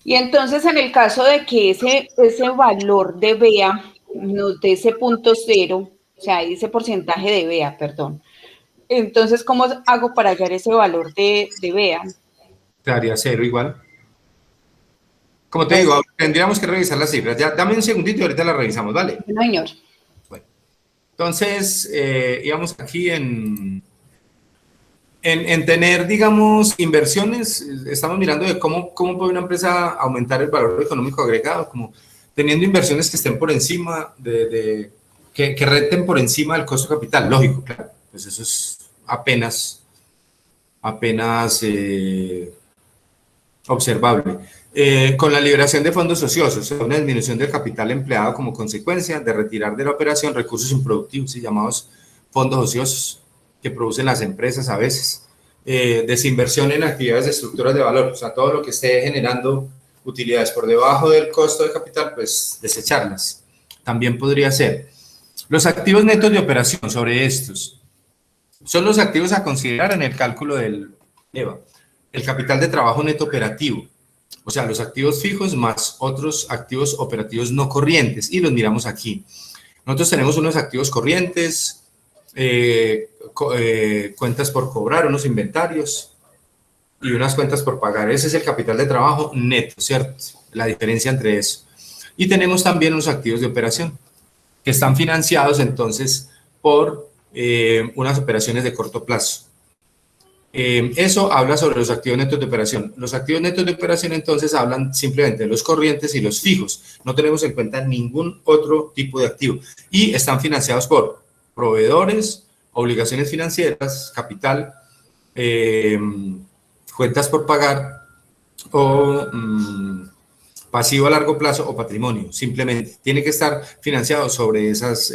Y entonces, en el caso de que ese valor de BEA nos dé ese 0.0, o sea, ese porcentaje de BEA, perdón, entonces, ¿cómo hago para hallar ese valor de BEA? Te daría 0 igual. Como te digo, tendríamos que revisar las cifras. Ya, dame un segundito y ahorita las revisamos, ¿vale? No, señor. Bueno, entonces, íbamos aquí en tener, digamos, inversiones. Estamos mirando de cómo puede una empresa aumentar el valor económico agregado, como teniendo inversiones que estén por encima que renten por encima del costo capital. Lógico, claro. Pues eso es apenas observable. Con la liberación de fondos ociosos, una disminución del capital empleado como consecuencia de retirar de la operación recursos improductivos, llamados fondos ociosos, que producen las empresas a veces. Desinversión en actividades de estructuras de valor, o sea, todo lo que esté generando utilidades por debajo del costo de capital, pues desecharlas. También podría ser. Los activos netos de operación, sobre estos, son los activos a considerar en el cálculo del EVA. El capital de trabajo neto operativo, o sea, los activos fijos más otros activos operativos no corrientes, y los miramos aquí. Nosotros tenemos unos activos corrientes, cuentas por cobrar, unos inventarios y unas cuentas por pagar. Ese es el capital de trabajo neto, ¿cierto? La diferencia entre eso. Y tenemos también unos activos de operación que están financiados entonces por unas operaciones de corto plazo. Eso habla sobre los activos netos de operación. Los activos netos de operación entonces hablan simplemente de los corrientes y los fijos. No tenemos en cuenta ningún otro tipo de activo. Y están financiados por proveedores, obligaciones financieras, capital, cuentas por pagar o pasivo a largo plazo o patrimonio. Simplemente tiene que estar financiado sobre esos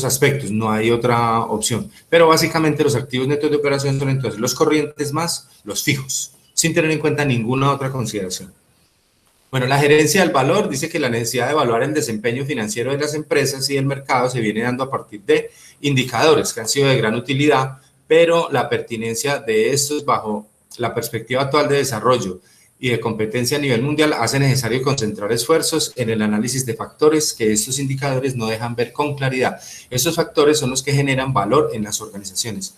aspectos, no hay otra opción. Pero básicamente los activos netos de operación son entonces los corrientes más los fijos, sin tener en cuenta ninguna otra consideración. Bueno, la gerencia del valor dice que la necesidad de evaluar el desempeño financiero de las empresas y del mercado se viene dando a partir de indicadores que han sido de gran utilidad, pero la pertinencia de estos bajo la perspectiva actual de desarrollo y de competencia a nivel mundial hace necesario concentrar esfuerzos en el análisis de factores que estos indicadores no dejan ver con claridad. Estos factores son los que generan valor en las organizaciones.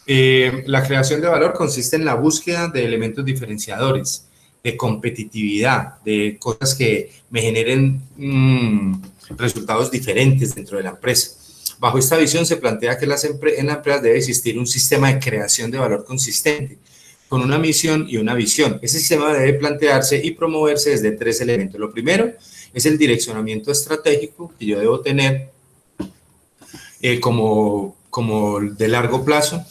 La creación de valor consiste en la búsqueda de elementos diferenciadores, de competitividad, de cosas que me generen resultados diferentes dentro de la empresa. Bajo esta visión se plantea que en las empresas debe existir un sistema de creación de valor consistente, con una misión y una visión. Ese sistema debe plantearse y promoverse desde 3 elementos. Lo primero es el direccionamiento estratégico que yo debo tener como de largo plazo,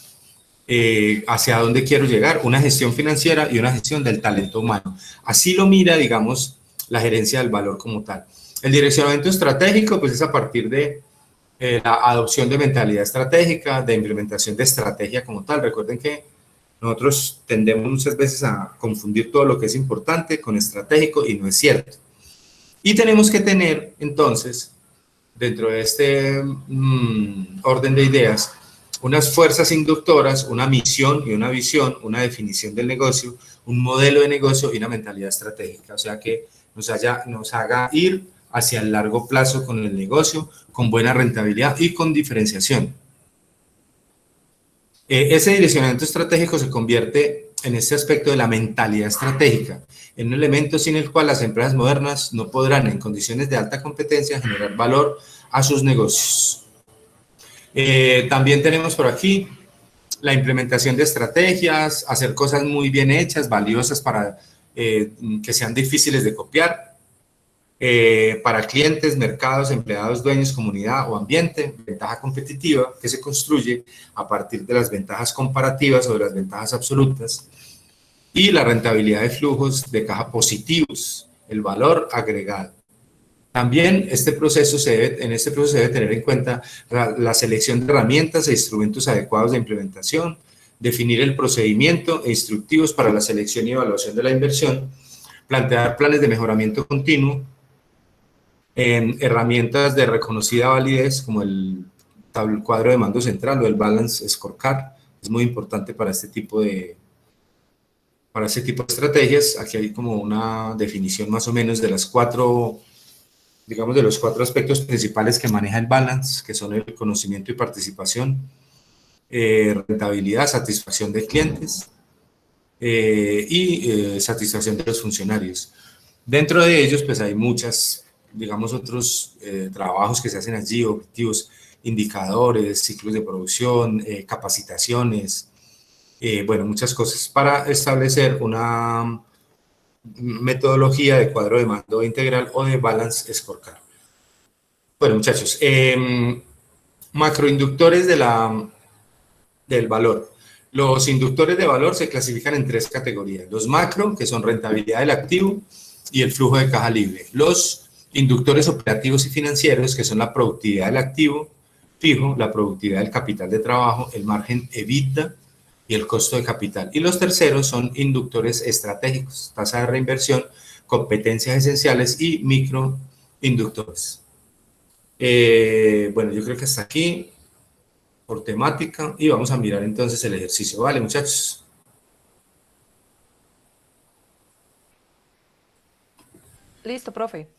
hacia dónde quiero llegar, una gestión financiera y una gestión del talento humano. Así lo mira, digamos, la gerencia del valor como tal. El direccionamiento estratégico, pues es a partir de la adopción de mentalidad estratégica, de implementación de estrategia como tal. Recuerden que nosotros tendemos muchas veces a confundir todo lo que es importante con estratégico y no es cierto. Y tenemos que tener, entonces, dentro de este orden de ideas, unas fuerzas inductoras, una misión y una visión, una definición del negocio, un modelo de negocio y una mentalidad estratégica. O sea, que nos haga ir hacia el largo plazo con el negocio, con buena rentabilidad y con diferenciación. Ese direccionamiento estratégico se convierte en este aspecto de la mentalidad estratégica, en un elemento sin el cual las empresas modernas no podrán, en condiciones de alta competencia, generar valor a sus negocios. También tenemos por aquí la implementación de estrategias, hacer cosas muy bien hechas, valiosas para que sean difíciles de copiar, para clientes, mercados, empleados, dueños, comunidad o ambiente, ventaja competitiva que se construye a partir de las ventajas comparativas o de las ventajas absolutas, y la rentabilidad de flujos de caja positivos, el valor agregado. También en este proceso se debe tener en cuenta la selección de herramientas e instrumentos adecuados de implementación, definir el procedimiento e instructivos para la selección y evaluación de la inversión, plantear planes de mejoramiento continuo, herramientas de reconocida validez como el cuadro de mando central o el Balance Scorecard. Es muy importante para este tipo de estrategias. Aquí hay como una definición más o menos de las de los cuatro aspectos principales que maneja el balance, que son el conocimiento y participación, rentabilidad, satisfacción de clientes y satisfacción de los funcionarios. Dentro de ellos, pues hay muchas, digamos, otros trabajos que se hacen allí, objetivos, indicadores, ciclos de producción, capacitaciones, bueno, muchas cosas para establecer una metodología de cuadro de mando integral o de Balance Scorecard. Bueno, muchachos, macroinductores del valor. Los inductores de valor se clasifican en 3 categorías. Los macro, que son rentabilidad del activo y el flujo de caja libre. Los inductores operativos y financieros, que son la productividad del activo fijo, la productividad del capital de trabajo, el margen EBITDA y el costo de capital. Y los terceros son inductores estratégicos, tasa de reinversión, competencias esenciales y microinductores. Bueno, yo creo que hasta aquí por temática y vamos a mirar entonces el ejercicio. Vale, muchachos. Listo, profe.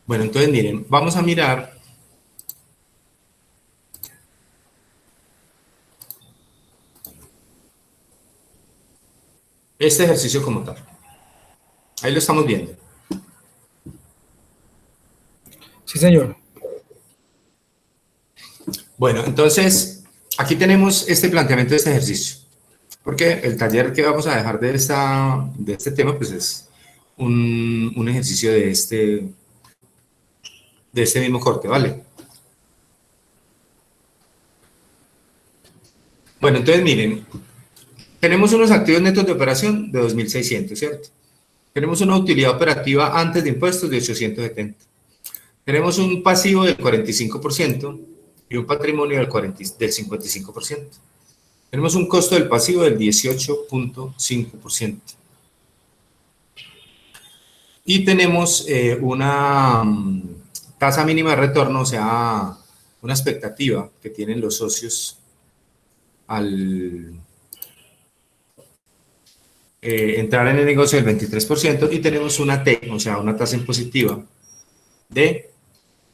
Bueno, entonces miren, vamos a mirar este ejercicio como tal. Ahí lo estamos viendo. Sí, señor. Bueno, entonces, aquí tenemos este planteamiento de este ejercicio, porque el taller que vamos a dejar de este tema, pues es un ejercicio de este mismo corte, ¿vale? Bueno, entonces miren, Tenemos unos activos netos de operación de 2.600, ¿cierto? Tenemos una utilidad operativa antes de impuestos de 870. Tenemos un pasivo del 45% y un patrimonio del 55%. Tenemos un costo del pasivo del 18.5%. Y tenemos una tasa mínima de retorno, o sea, una expectativa que tienen los socios al entrar en el negocio del 23%, y tenemos una T, o sea, una tasa impositiva de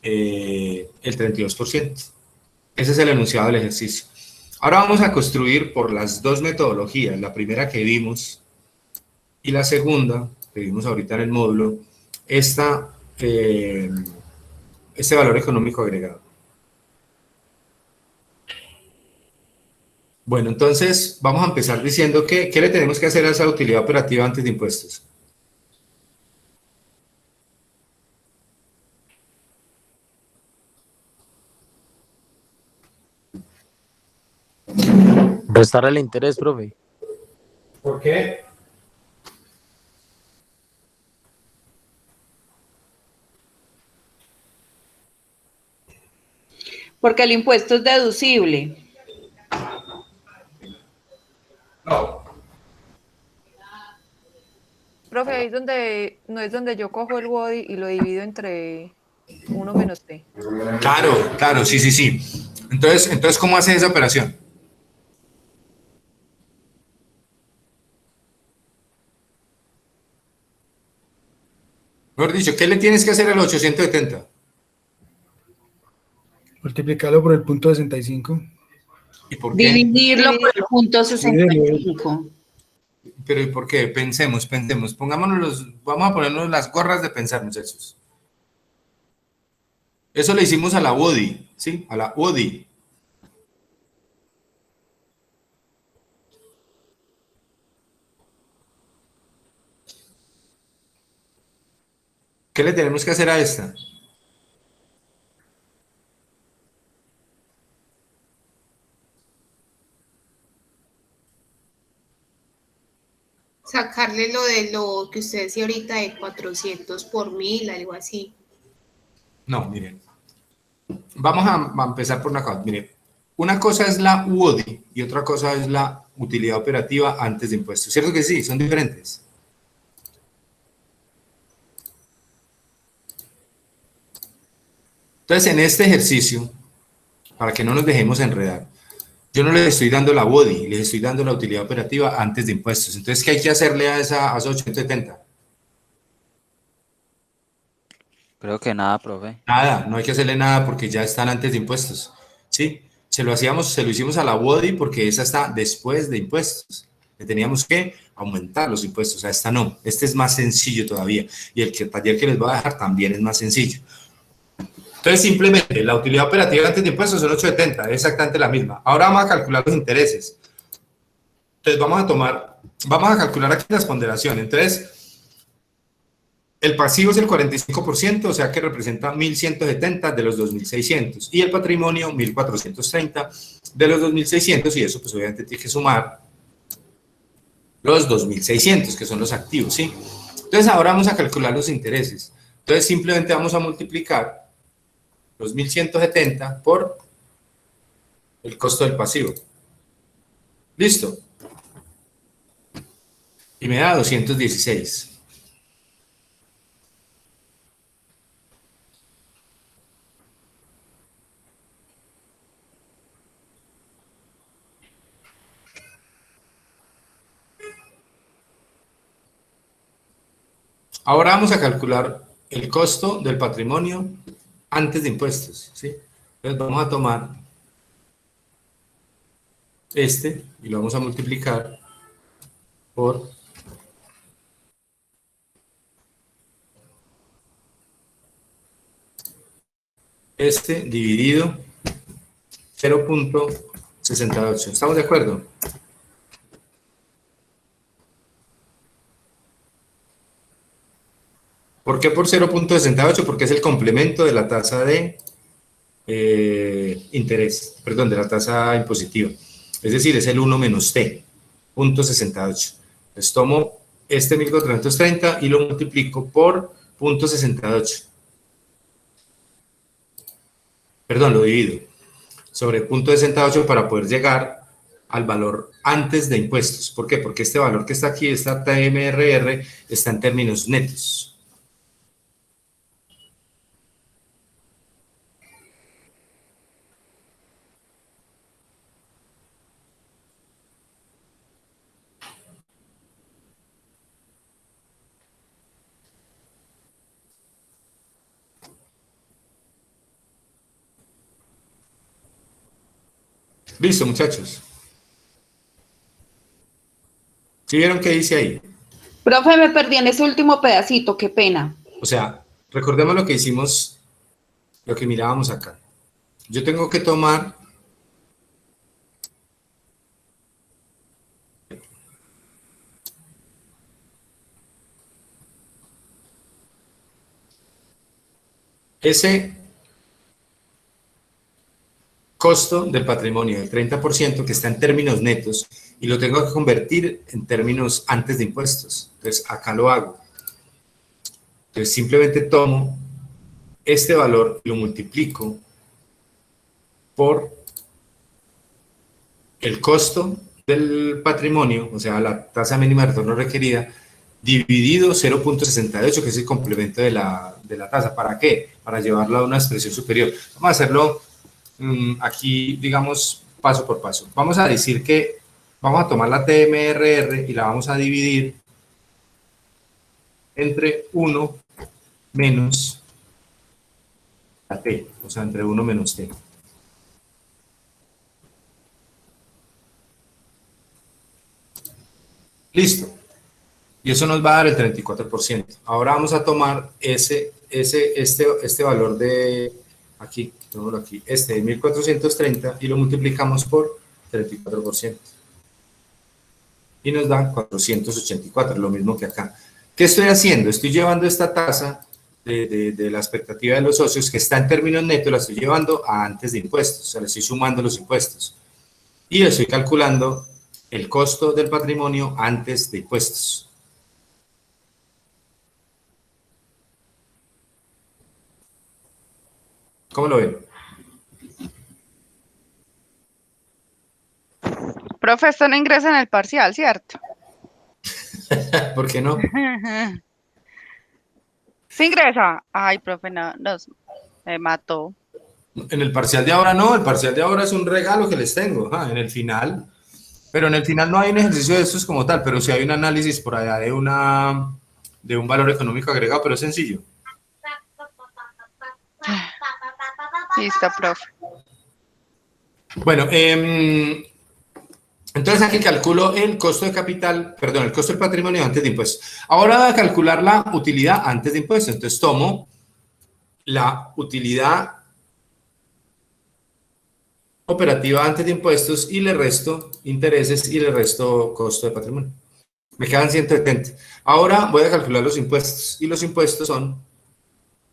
el 32%. Ese es el enunciado del ejercicio. Ahora vamos a construir por las dos metodologías, la primera que vimos y la segunda que vimos ahorita en el módulo, este valor económico agregado. Bueno, entonces vamos a empezar diciendo que ¿qué le tenemos que hacer a esa utilidad operativa antes de impuestos? Restar el interés, profe. ¿Por qué? Porque el impuesto es deducible. No. Profe, ahí es donde, no es donde yo cojo el WODI y lo divido entre 1 menos T. Claro, claro, sí, sí, sí. Entonces, ¿cómo hace esa operación? Mejor dicho, ¿qué le tienes que hacer al 870? Multiplicarlo por el punto 65. ¿Y por qué? Dividirlo por el punto 65. Pero ¿y por qué? Pensemos. Vamos a ponernos las gorras de pensar, muchachos. Eso le hicimos a la WODI, ¿sí? A la WODI. ¿Qué le tenemos que hacer a esta? Sacarle lo de lo que usted decía ahorita de 400 por 1000, algo así. No, miren. Vamos a empezar por una cosa. Miren, una cosa es la WODI y otra cosa es la utilidad operativa antes de impuestos. ¿Cierto que sí? Son diferentes. Entonces, en este ejercicio, para que no nos dejemos enredar, yo no les estoy dando la WODI, les estoy dando la utilidad operativa antes de impuestos. Entonces, ¿qué hay que hacerle a esos 870? Creo que nada, profe. Nada, no hay que hacerle nada porque ya están antes de impuestos. ¿Sí? Se lo hicimos a la WODI porque esa está después de impuestos. Le teníamos que aumentar los impuestos, a esta no. Este es más sencillo todavía. Y el taller que les voy a dejar también es más sencillo. Entonces, simplemente, la utilidad operativa antes de impuestos son 870, es exactamente la misma. Ahora vamos a calcular los intereses. Entonces, vamos a calcular aquí las ponderaciones. Entonces, el pasivo es el 45%, o sea que representa 1.170 de los 2.600. Y el patrimonio, 1.430 de los 2.600. Y eso, pues, obviamente, tiene que sumar los 2.600, que son los activos, ¿sí? Entonces, ahora vamos a calcular los intereses. Entonces, simplemente vamos a multiplicar los 1.170 por el costo del pasivo. ¿Listo? Y me da 216. Ahora vamos a calcular el costo del patrimonio antes de impuestos, ¿sí? Entonces vamos a tomar este y lo vamos a multiplicar por este dividido 0.68. ¿Estamos de acuerdo? ¿Por qué por 0.68? Porque es el complemento de la tasa de interés, perdón, de la tasa impositiva. Es decir, es el 1 menos T. 0.68. Entonces tomo este 1.430 y lo multiplico por 0.68. Perdón, lo divido sobre 0.68 para poder llegar al valor antes de impuestos. ¿Por qué? Porque este valor que está aquí, esta TMRR, está en términos netos. Listo, muchachos. ¿Sí vieron qué dice ahí? Profe, me perdí en ese último pedacito, qué pena. O sea, recordemos lo que hicimos, lo que mirábamos acá. Yo tengo que tomar ese costo del patrimonio del 30% que está en términos netos y lo tengo que convertir en términos antes de impuestos. Entonces, acá lo hago. Entonces, simplemente tomo este valor y lo multiplico por el costo del patrimonio, o sea, la tasa mínima de retorno requerida, dividido 0.68, que es el complemento de la tasa. ¿Para qué? Para llevarlo a una expresión superior. Vamos a hacerlo aquí, digamos, paso por paso. Vamos a decir que vamos a tomar la TMRR y la vamos a dividir entre 1 menos la T, o sea, entre 1 menos T. Listo. Y eso nos va a dar el 34%. Ahora vamos a tomar este valor de aquí, este de 1430 y lo multiplicamos por 34%. Y nos da 484, lo mismo que acá. ¿Qué estoy haciendo? Estoy llevando esta tasa de la expectativa de los socios, que está en términos netos, la estoy llevando a antes de impuestos, o sea, le estoy sumando los impuestos. Y estoy calculando el costo del patrimonio antes de impuestos. ¿Cómo lo ven? Profe, esto no ingresa en el parcial, ¿cierto? ¿Por qué no? ¿Sí ingresa? Ay, profe, no, me mató. En el parcial de ahora no, el parcial de ahora es un regalo que les tengo, en el final. Pero en el final no hay un ejercicio de estos como tal, pero sí hay un análisis por allá de un valor económico agregado, pero es sencillo. Listo, profe. Bueno, entonces aquí calculo el costo de capital, perdón, el costo del patrimonio antes de impuestos. Ahora voy a calcular la utilidad antes de impuestos. Entonces tomo la utilidad operativa antes de impuestos y le resto intereses y le resto costo de patrimonio. Me quedan 170. Ahora voy a calcular los impuestos y los impuestos son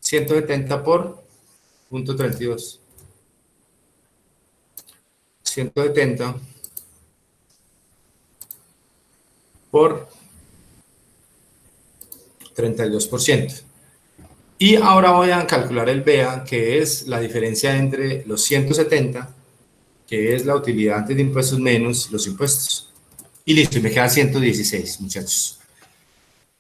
170 por 0.32. 170 por 32%. Y ahora voy a calcular el BEA, que es la diferencia entre los 170, que es la utilidad antes de impuestos menos los impuestos. Y listo, me quedan 116, muchachos.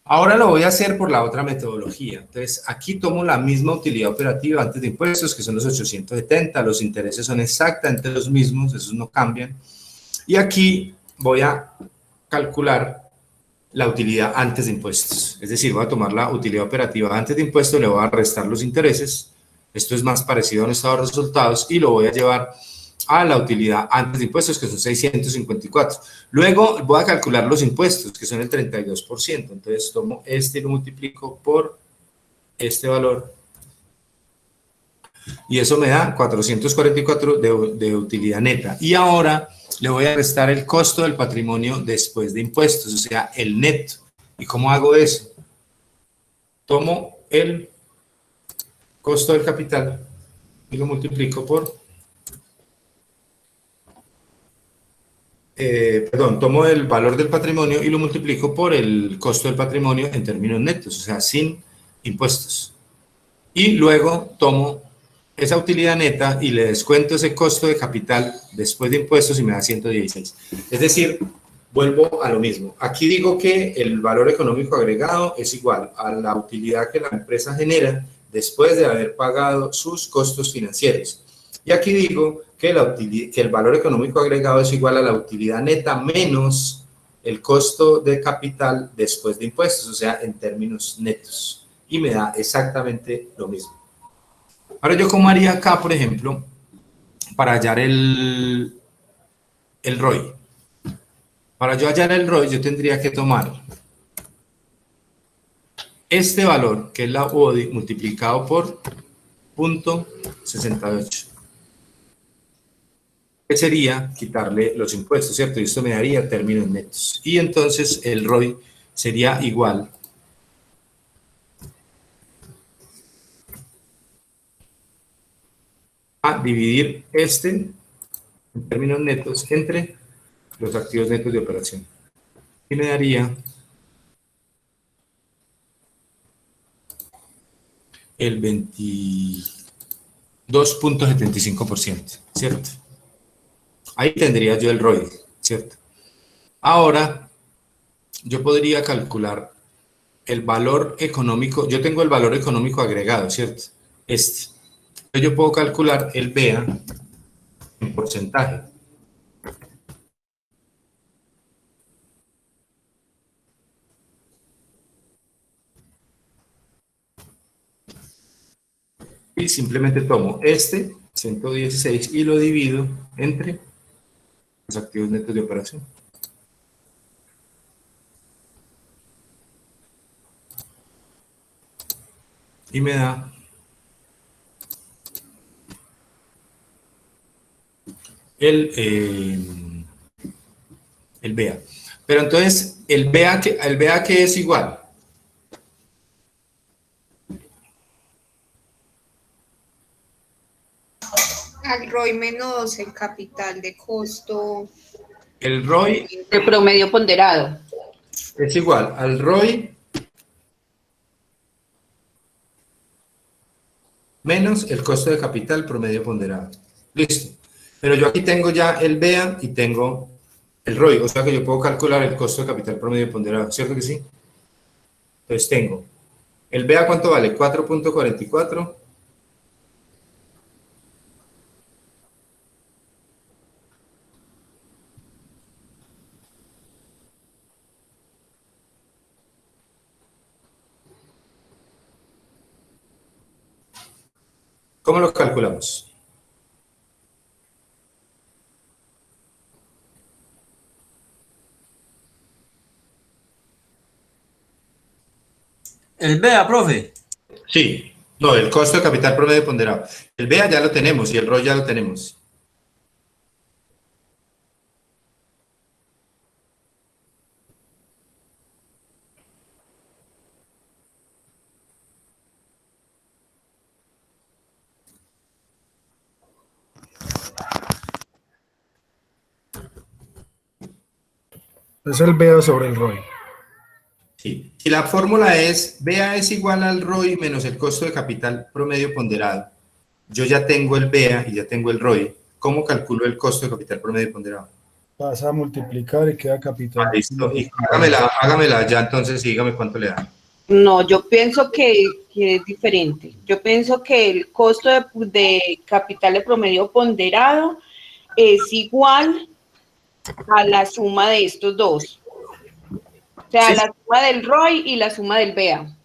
Ahora lo voy a hacer por la otra metodología. Entonces, aquí tomo la misma utilidad operativa antes de impuestos, que son los 870, los intereses son exactamente los mismos, esos no cambian. Y aquí voy a calcular la utilidad antes de impuestos. Es decir, voy a tomar la utilidad operativa antes de impuestos, le voy a restar los intereses. Esto es más parecido a un estado de resultados y lo voy a llevar a la utilidad antes de impuestos, que son 654. Luego voy a calcular los impuestos, que son el 32%. Entonces tomo este y lo multiplico por este valor. Y eso me da 444 de utilidad neta. Y ahora le voy a restar el costo del patrimonio después de impuestos, o sea, el neto. ¿Y cómo hago eso? Tomo el costo del capital, y lo multiplico por tomo el valor del patrimonio y lo multiplico por el costo del patrimonio en términos netos, o sea, sin impuestos. Y luego tomo esa utilidad neta y le descuento ese costo de capital después de impuestos y me da 116. Es decir, vuelvo a lo mismo. Aquí digo que el valor económico agregado es igual a la utilidad que la empresa genera después de haber pagado sus costos financieros. Y aquí digo que el valor económico agregado es igual a la utilidad neta menos el costo de capital después de impuestos, o sea, en términos netos. Y me da exactamente lo mismo. Ahora, ¿yo cómo haría acá, por ejemplo, para hallar el ROI? Para yo hallar el ROI, yo tendría que tomar este valor, que es la UODI, multiplicado por 0.68. Que sería quitarle los impuestos, ¿cierto? Y esto me daría términos netos. Y entonces el ROI sería igual a dividir este en términos netos entre los activos netos de operación. Y me daría el 22.75%, ¿cierto? Ahí tendría yo el ROI, ¿cierto? Ahora, yo podría calcular el valor económico, yo tengo el valor económico agregado, ¿cierto? Yo puedo calcular el BEA en porcentaje. Y simplemente tomo 116, y lo divido entre los activos netos de operación. Y me da el BEA. Pero entonces, ¿el BEA qué es igual? Al ROI menos el capital de costo. El ROI. El promedio ponderado. Es igual al ROI menos el costo de capital promedio ponderado. Listo. Pero yo aquí tengo ya el BEA y tengo el ROI, o sea que yo puedo calcular el costo de capital promedio ponderado, ¿cierto que sí? Entonces tengo el BEA, ¿cuánto vale? 4.44. ¿Cómo lo calculamos? ¿El BEA, profe? Sí. No, el costo de capital promedio ponderado. El BEA ya lo tenemos y el ROI ya lo tenemos. Es el BEA sobre el ROI. Sí. Si la fórmula es BEA es igual al ROI menos el costo de capital promedio ponderado, yo ya tengo el BEA y ya tengo el ROI. ¿Cómo calculo el costo de capital promedio ponderado? Vas a multiplicar y queda capital. Listo. Y hágamela ya, entonces, y dígame cuánto le da. No, yo pienso que es diferente. Yo pienso que el costo de capital de promedio ponderado es igual a la suma de estos dos. O sea, Sí. la suma del ROI y la suma del BEA.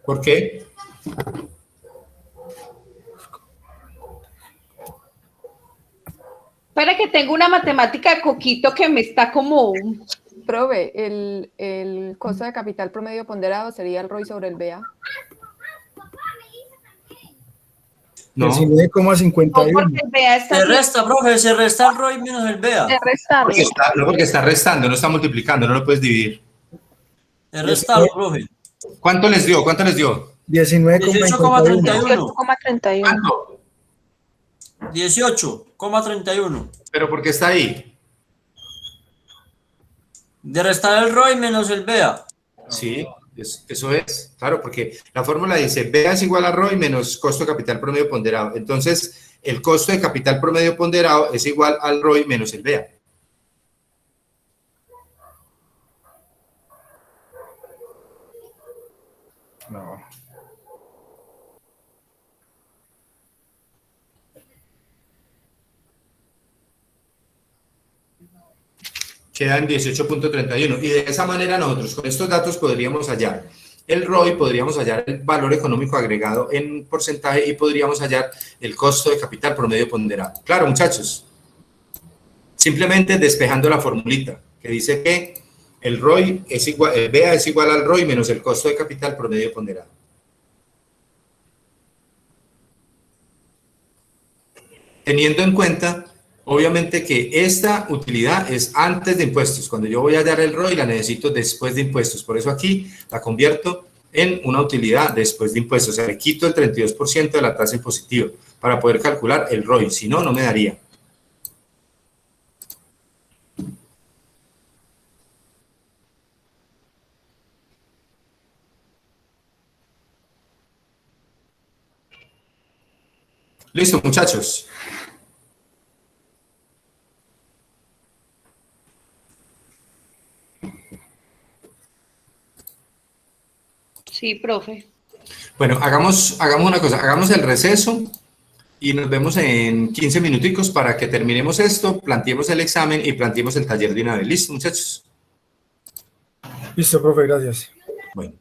¿Por qué? Para que tenga una matemática de coquito que me está como... Profe, el costo de capital promedio ponderado sería el ROI sobre el BEA. No. 19,51. Porque el BEA está... Se resta, profe, se resta el ROI menos el BEA. De restarlo. Porque está restando, no está multiplicando, no lo puedes dividir. Se resta, profe. ¿Cuánto les dio? ¿Cuánto les dio? 19,31. 18,31. ¿Cuánto? 18,31. ¿Pero por qué está ahí? De restar el ROI menos el BEA. Sí, eso es, claro, porque la fórmula dice BEA es igual a ROI menos costo de capital promedio ponderado. Entonces, el costo de capital promedio ponderado es igual al ROI menos el BEA. No. Queda en 18,31. Y de esa manera nosotros con estos datos podríamos hallar el ROI, podríamos hallar el valor económico agregado en porcentaje y podríamos hallar el costo de capital promedio ponderado. Claro, muchachos. Simplemente despejando la formulita que dice que el ROI es igual, el BEA es igual al ROI menos el costo de capital promedio ponderado. Teniendo en cuenta, obviamente, que esta utilidad es antes de impuestos. Cuando yo voy a dar el ROI, la necesito después de impuestos. Por eso aquí la convierto en una utilidad después de impuestos. O sea, le quito el 32% de la tasa impositiva para poder calcular el ROI. Si no, no me daría. Listo, muchachos. Sí, profe. Bueno, hagamos una cosa, hagamos el receso y nos vemos en 15 minuticos para que terminemos esto, planteemos el examen y planteemos el taller de una vez. ¿Listo, muchachos? Listo, profe, gracias. Bueno.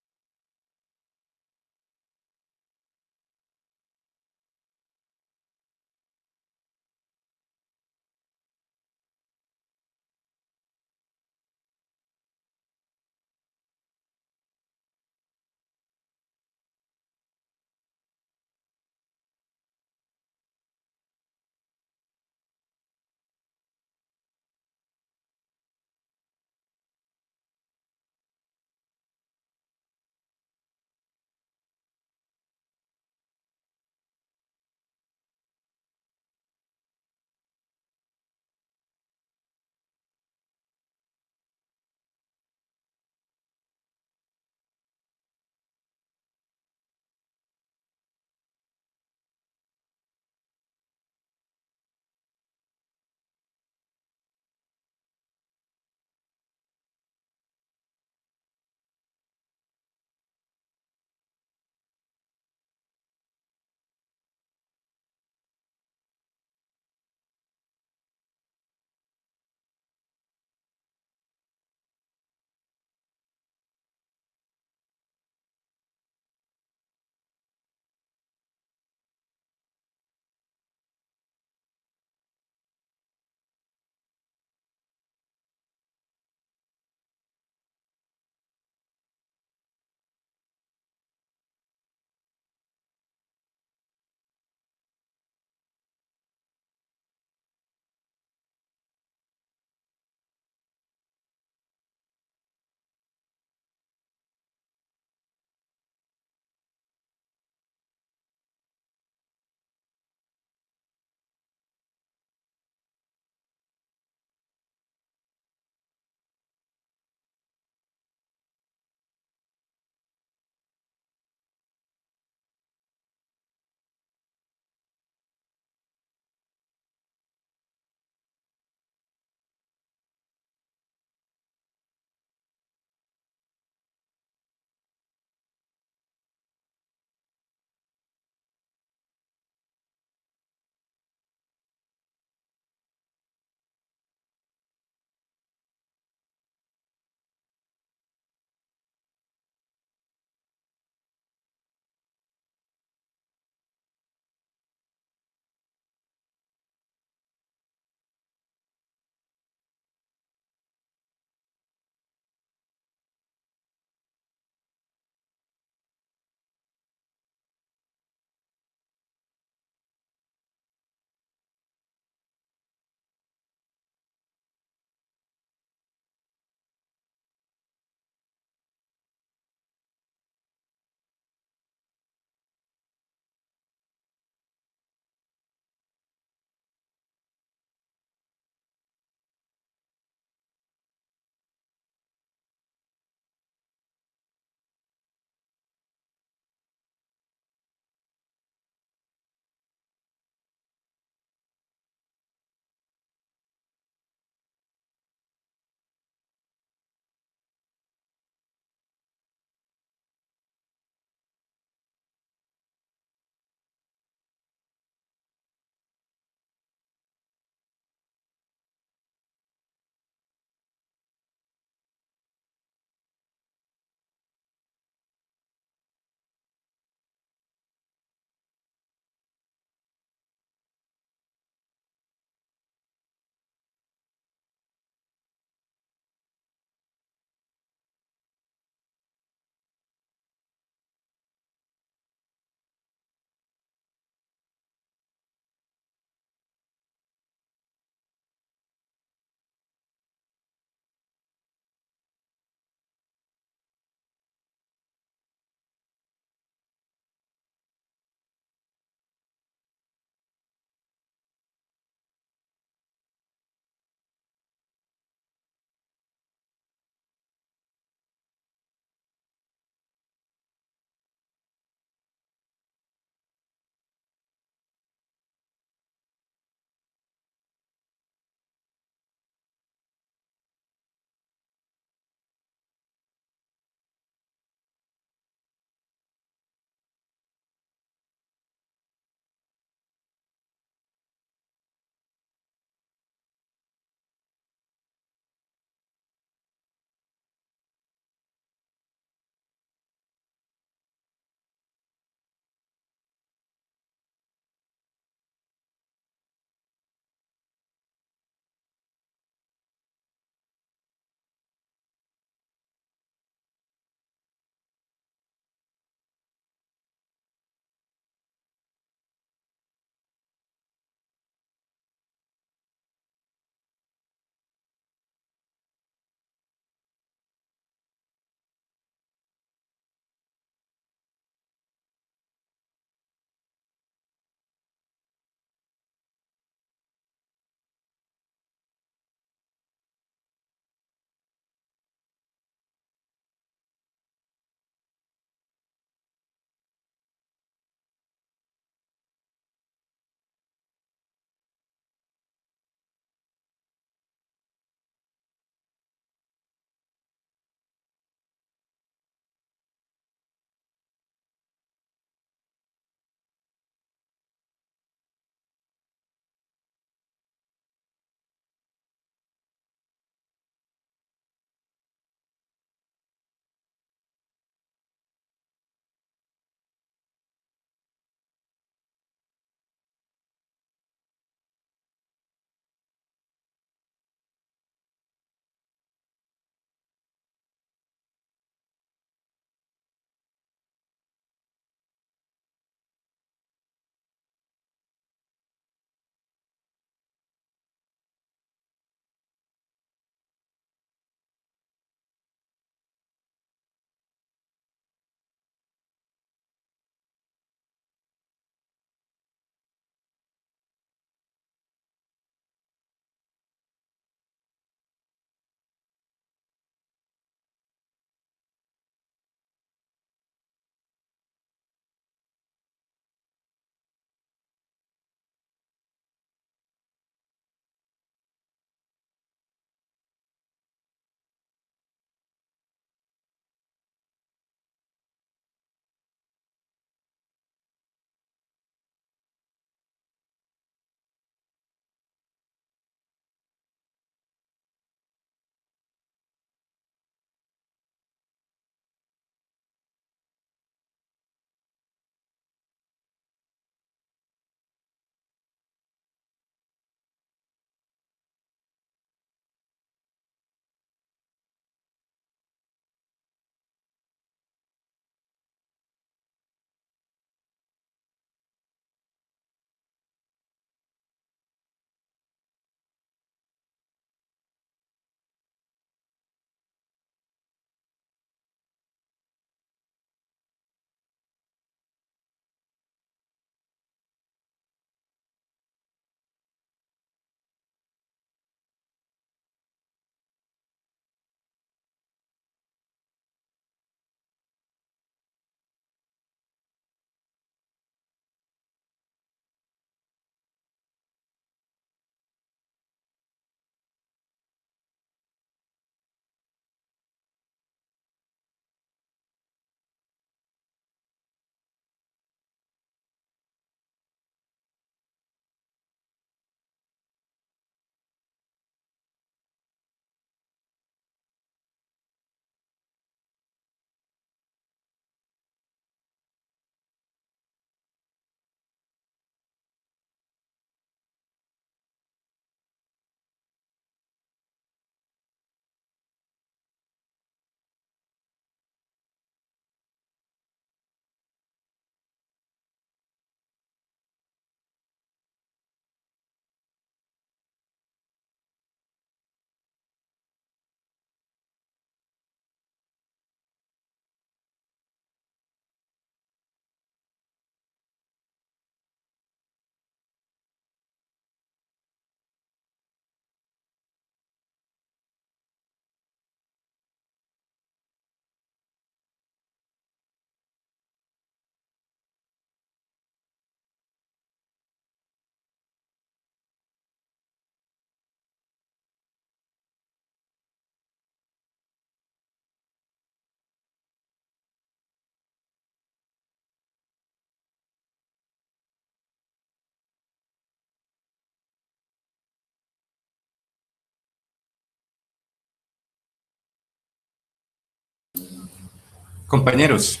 Compañeros,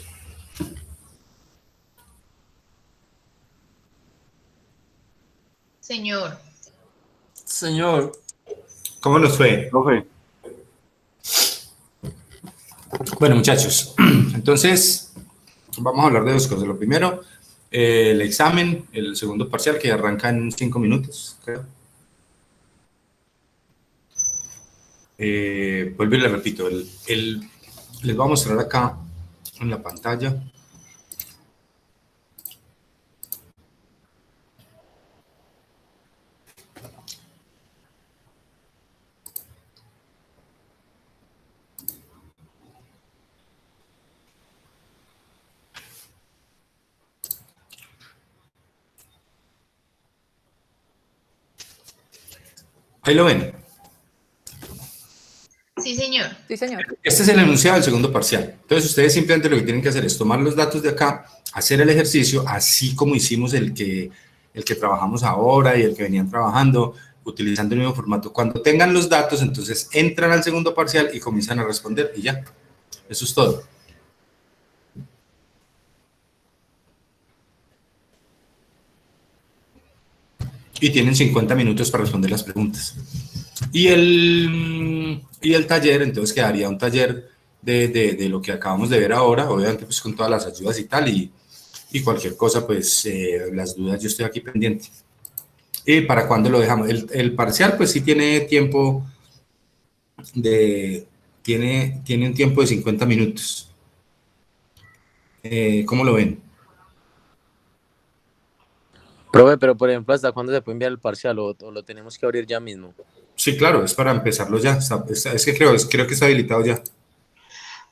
Señor. Señor. ¿cómo nos fue? Profe. Bueno, muchachos, entonces vamos a hablar de dos cosas. Lo primero, el examen, el segundo parcial que arranca en 5 minutos, creo. Vuelvo y le repito, les voy a mostrar acá en la pantalla. Ahí lo ven. Sí, señor. Sí, señor. Este es el enunciado del segundo parcial. Entonces, ustedes simplemente lo que tienen que hacer es tomar los datos de acá, hacer el ejercicio, así como hicimos el que trabajamos ahora y el que venían trabajando, utilizando el mismo formato. Cuando tengan los datos, entonces entran al segundo parcial y comienzan a responder y ya. Eso es todo. Y tienen 50 minutos para responder las preguntas. Y el taller, entonces quedaría un taller de lo que acabamos de ver ahora, obviamente pues con todas las ayudas y tal, y cualquier cosa, pues las dudas yo estoy aquí pendiente. ¿Y para cuándo lo dejamos? El parcial pues sí tiene tiempo tiene un tiempo de 50 minutos. ¿Cómo lo ven? Profe, pero por ejemplo, ¿hasta cuándo se puede enviar el parcial o lo tenemos que abrir ya mismo? Sí, claro, es para empezarlo ya. Es que creo que está habilitado ya.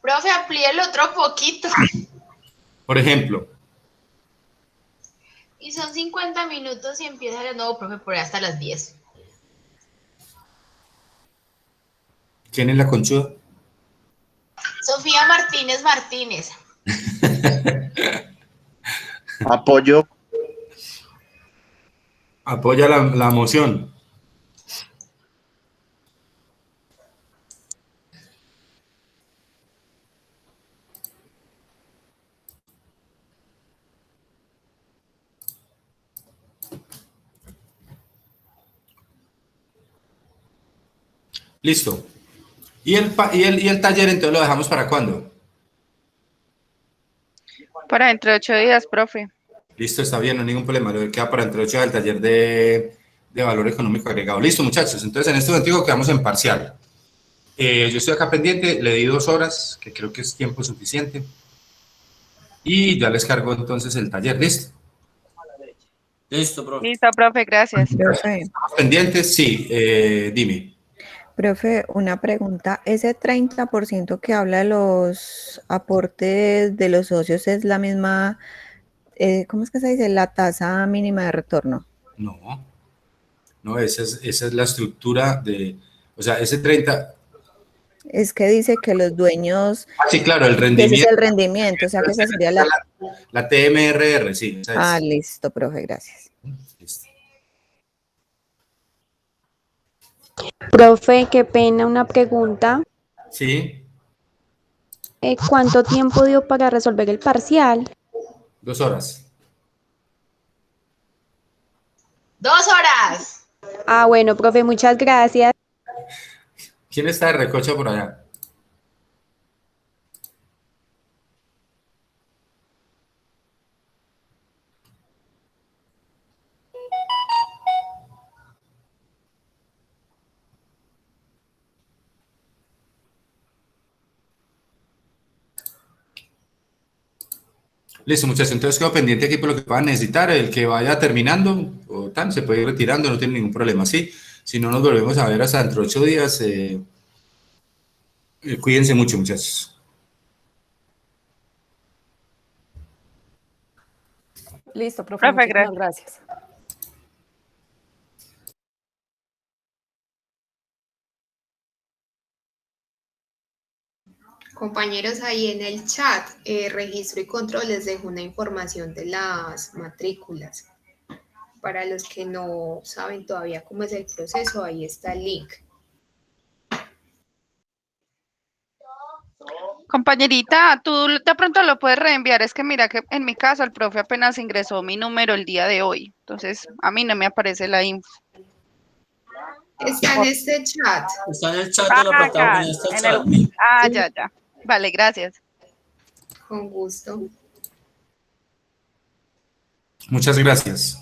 Profe, amplíelo otro poquito. Por ejemplo, Y son 50 minutos y empieza de nuevo, profe, por ahí hasta las 10. ¿quién es la conchuda? Sofía Martínez Martínez. Apoyo. Apoya la moción. Listo. ¿Y el taller entonces lo dejamos para cuándo? Para dentro de 8 días, profe. Listo, está bien, no hay ningún problema. Lo que queda para entre 8 días el taller de valor económico agregado. Listo, muchachos. Entonces, en este momento quedamos en parcial. Yo estoy acá pendiente, le di 2 horas, que creo que es tiempo suficiente. Y ya les cargo entonces el taller. ¿Listo? Listo, profe. Listo, profe, gracias. Profe, ¿Estamos pendientes? Sí, dime. profe, una pregunta. ¿Ese 30% que habla de los aportes de los socios es la misma, ¿cómo es que se dice? La tasa mínima de retorno. No, esa es la estructura de, o sea, ese 30. Es que dice que los dueños, Sí, claro, el que ese rendimiento. es el rendimiento, o sea que esa sería la... La TMRR, sí. Esa es. Ah, listo, profe, gracias. Profe, qué pena, una pregunta. Sí, ¿Cuánto tiempo dio para resolver el parcial? 2 horas. 2 horas. Ah, bueno, profe, muchas gracias. ¿Quién está de recocha por allá? Listo, muchachos. Entonces quedo pendiente aquí por lo que puedan necesitar. El que vaya terminando o tal, se puede ir retirando, no tiene ningún problema. Sí, si no nos volvemos a ver hasta dentro de 8 días, cuídense mucho, muchachos. Listo, profe, Profe, muchísimas gracias. Compañeros, ahí en el chat, registro y control, les dejo una información de las matrículas. Para los que no saben todavía cómo es el proceso, ahí está el link. Compañerita, tú de pronto lo puedes reenviar. Es que mira que en mi caso el profe apenas ingresó mi número el día de hoy. Entonces, a mí no me aparece la info. Está en este chat. Está en el chat de la plataforma, Acá, en este en chat. ya. Vale, gracias. Con gusto. Muchas gracias.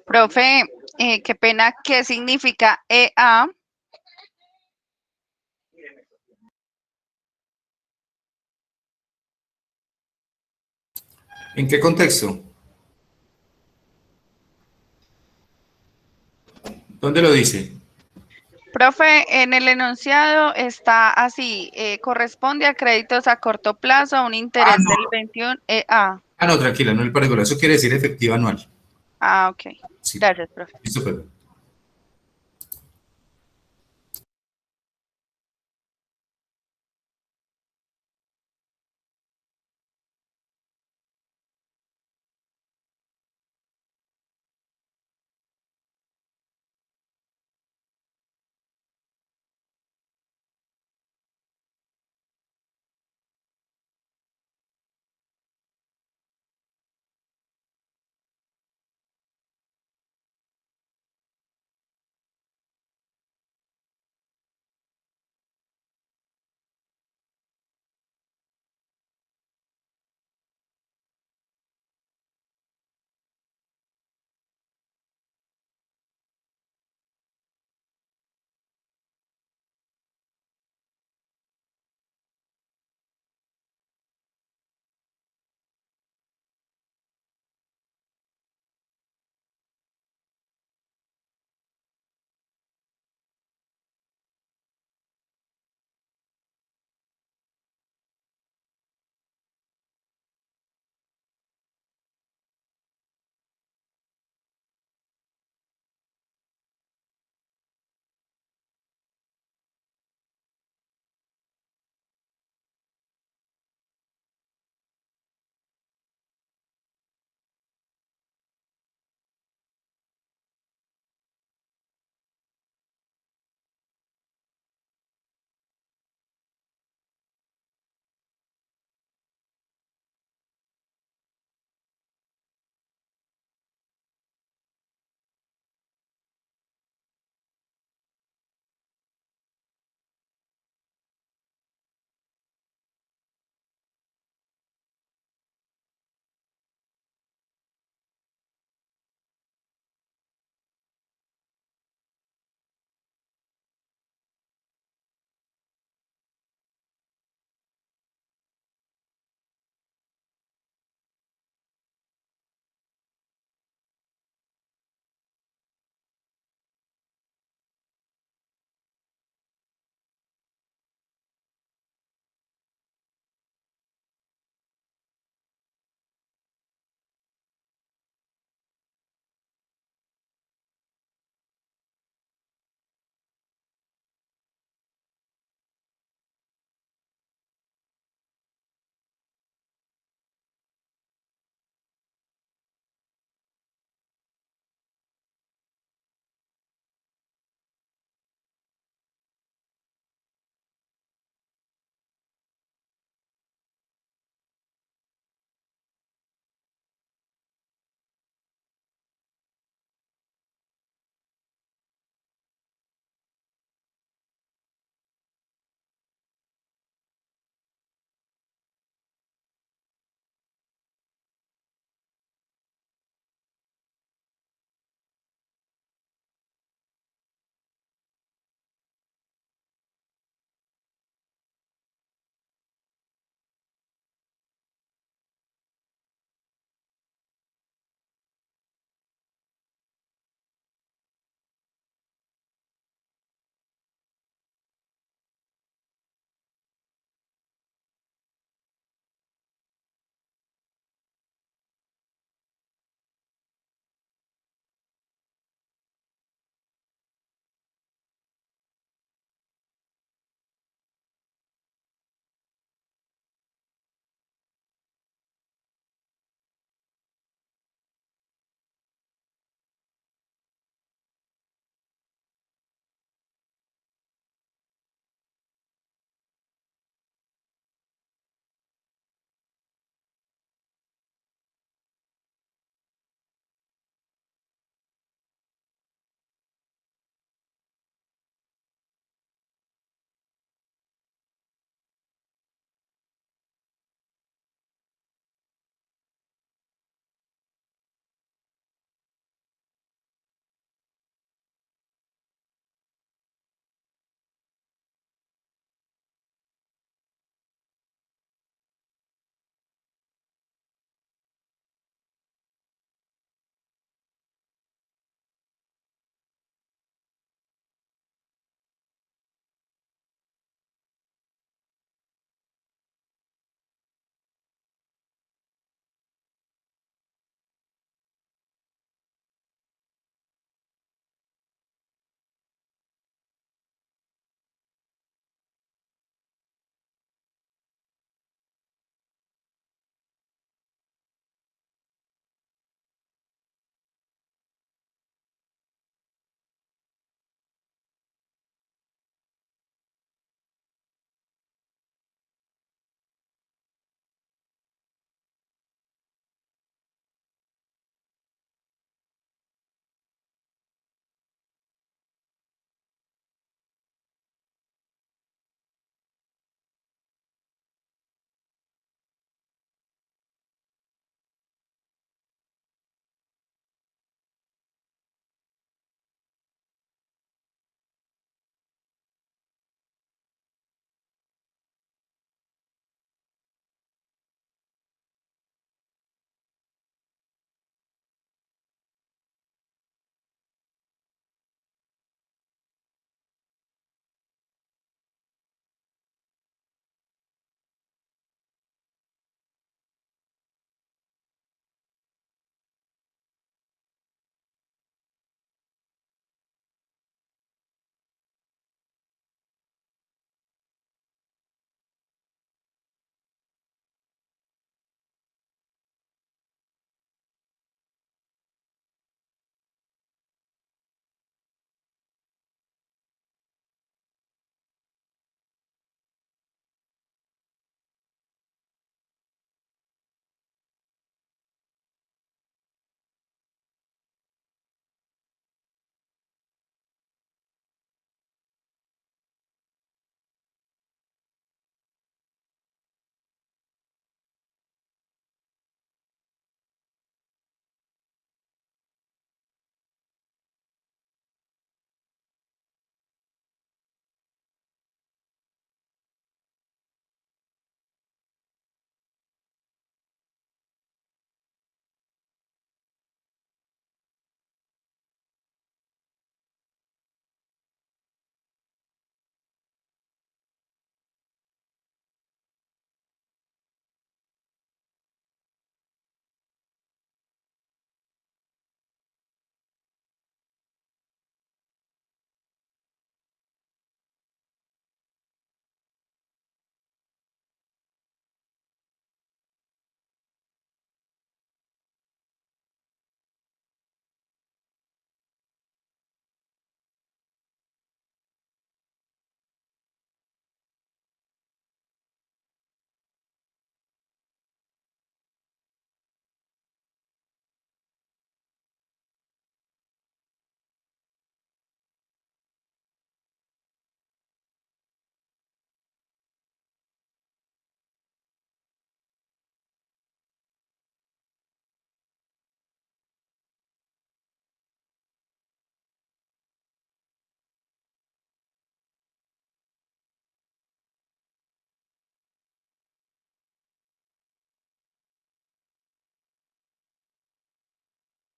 Profe, qué pena, ¿qué significa EA? ¿En qué contexto? ¿Dónde lo dice? Profe, en el enunciado está así, corresponde a créditos a corto plazo a un interés del 21 EA. Ah, no, tranquila, no el particular. Eso quiere decir efectiva anual. Ah, ok. Sí. Gracias, profe. Listo, Pepe.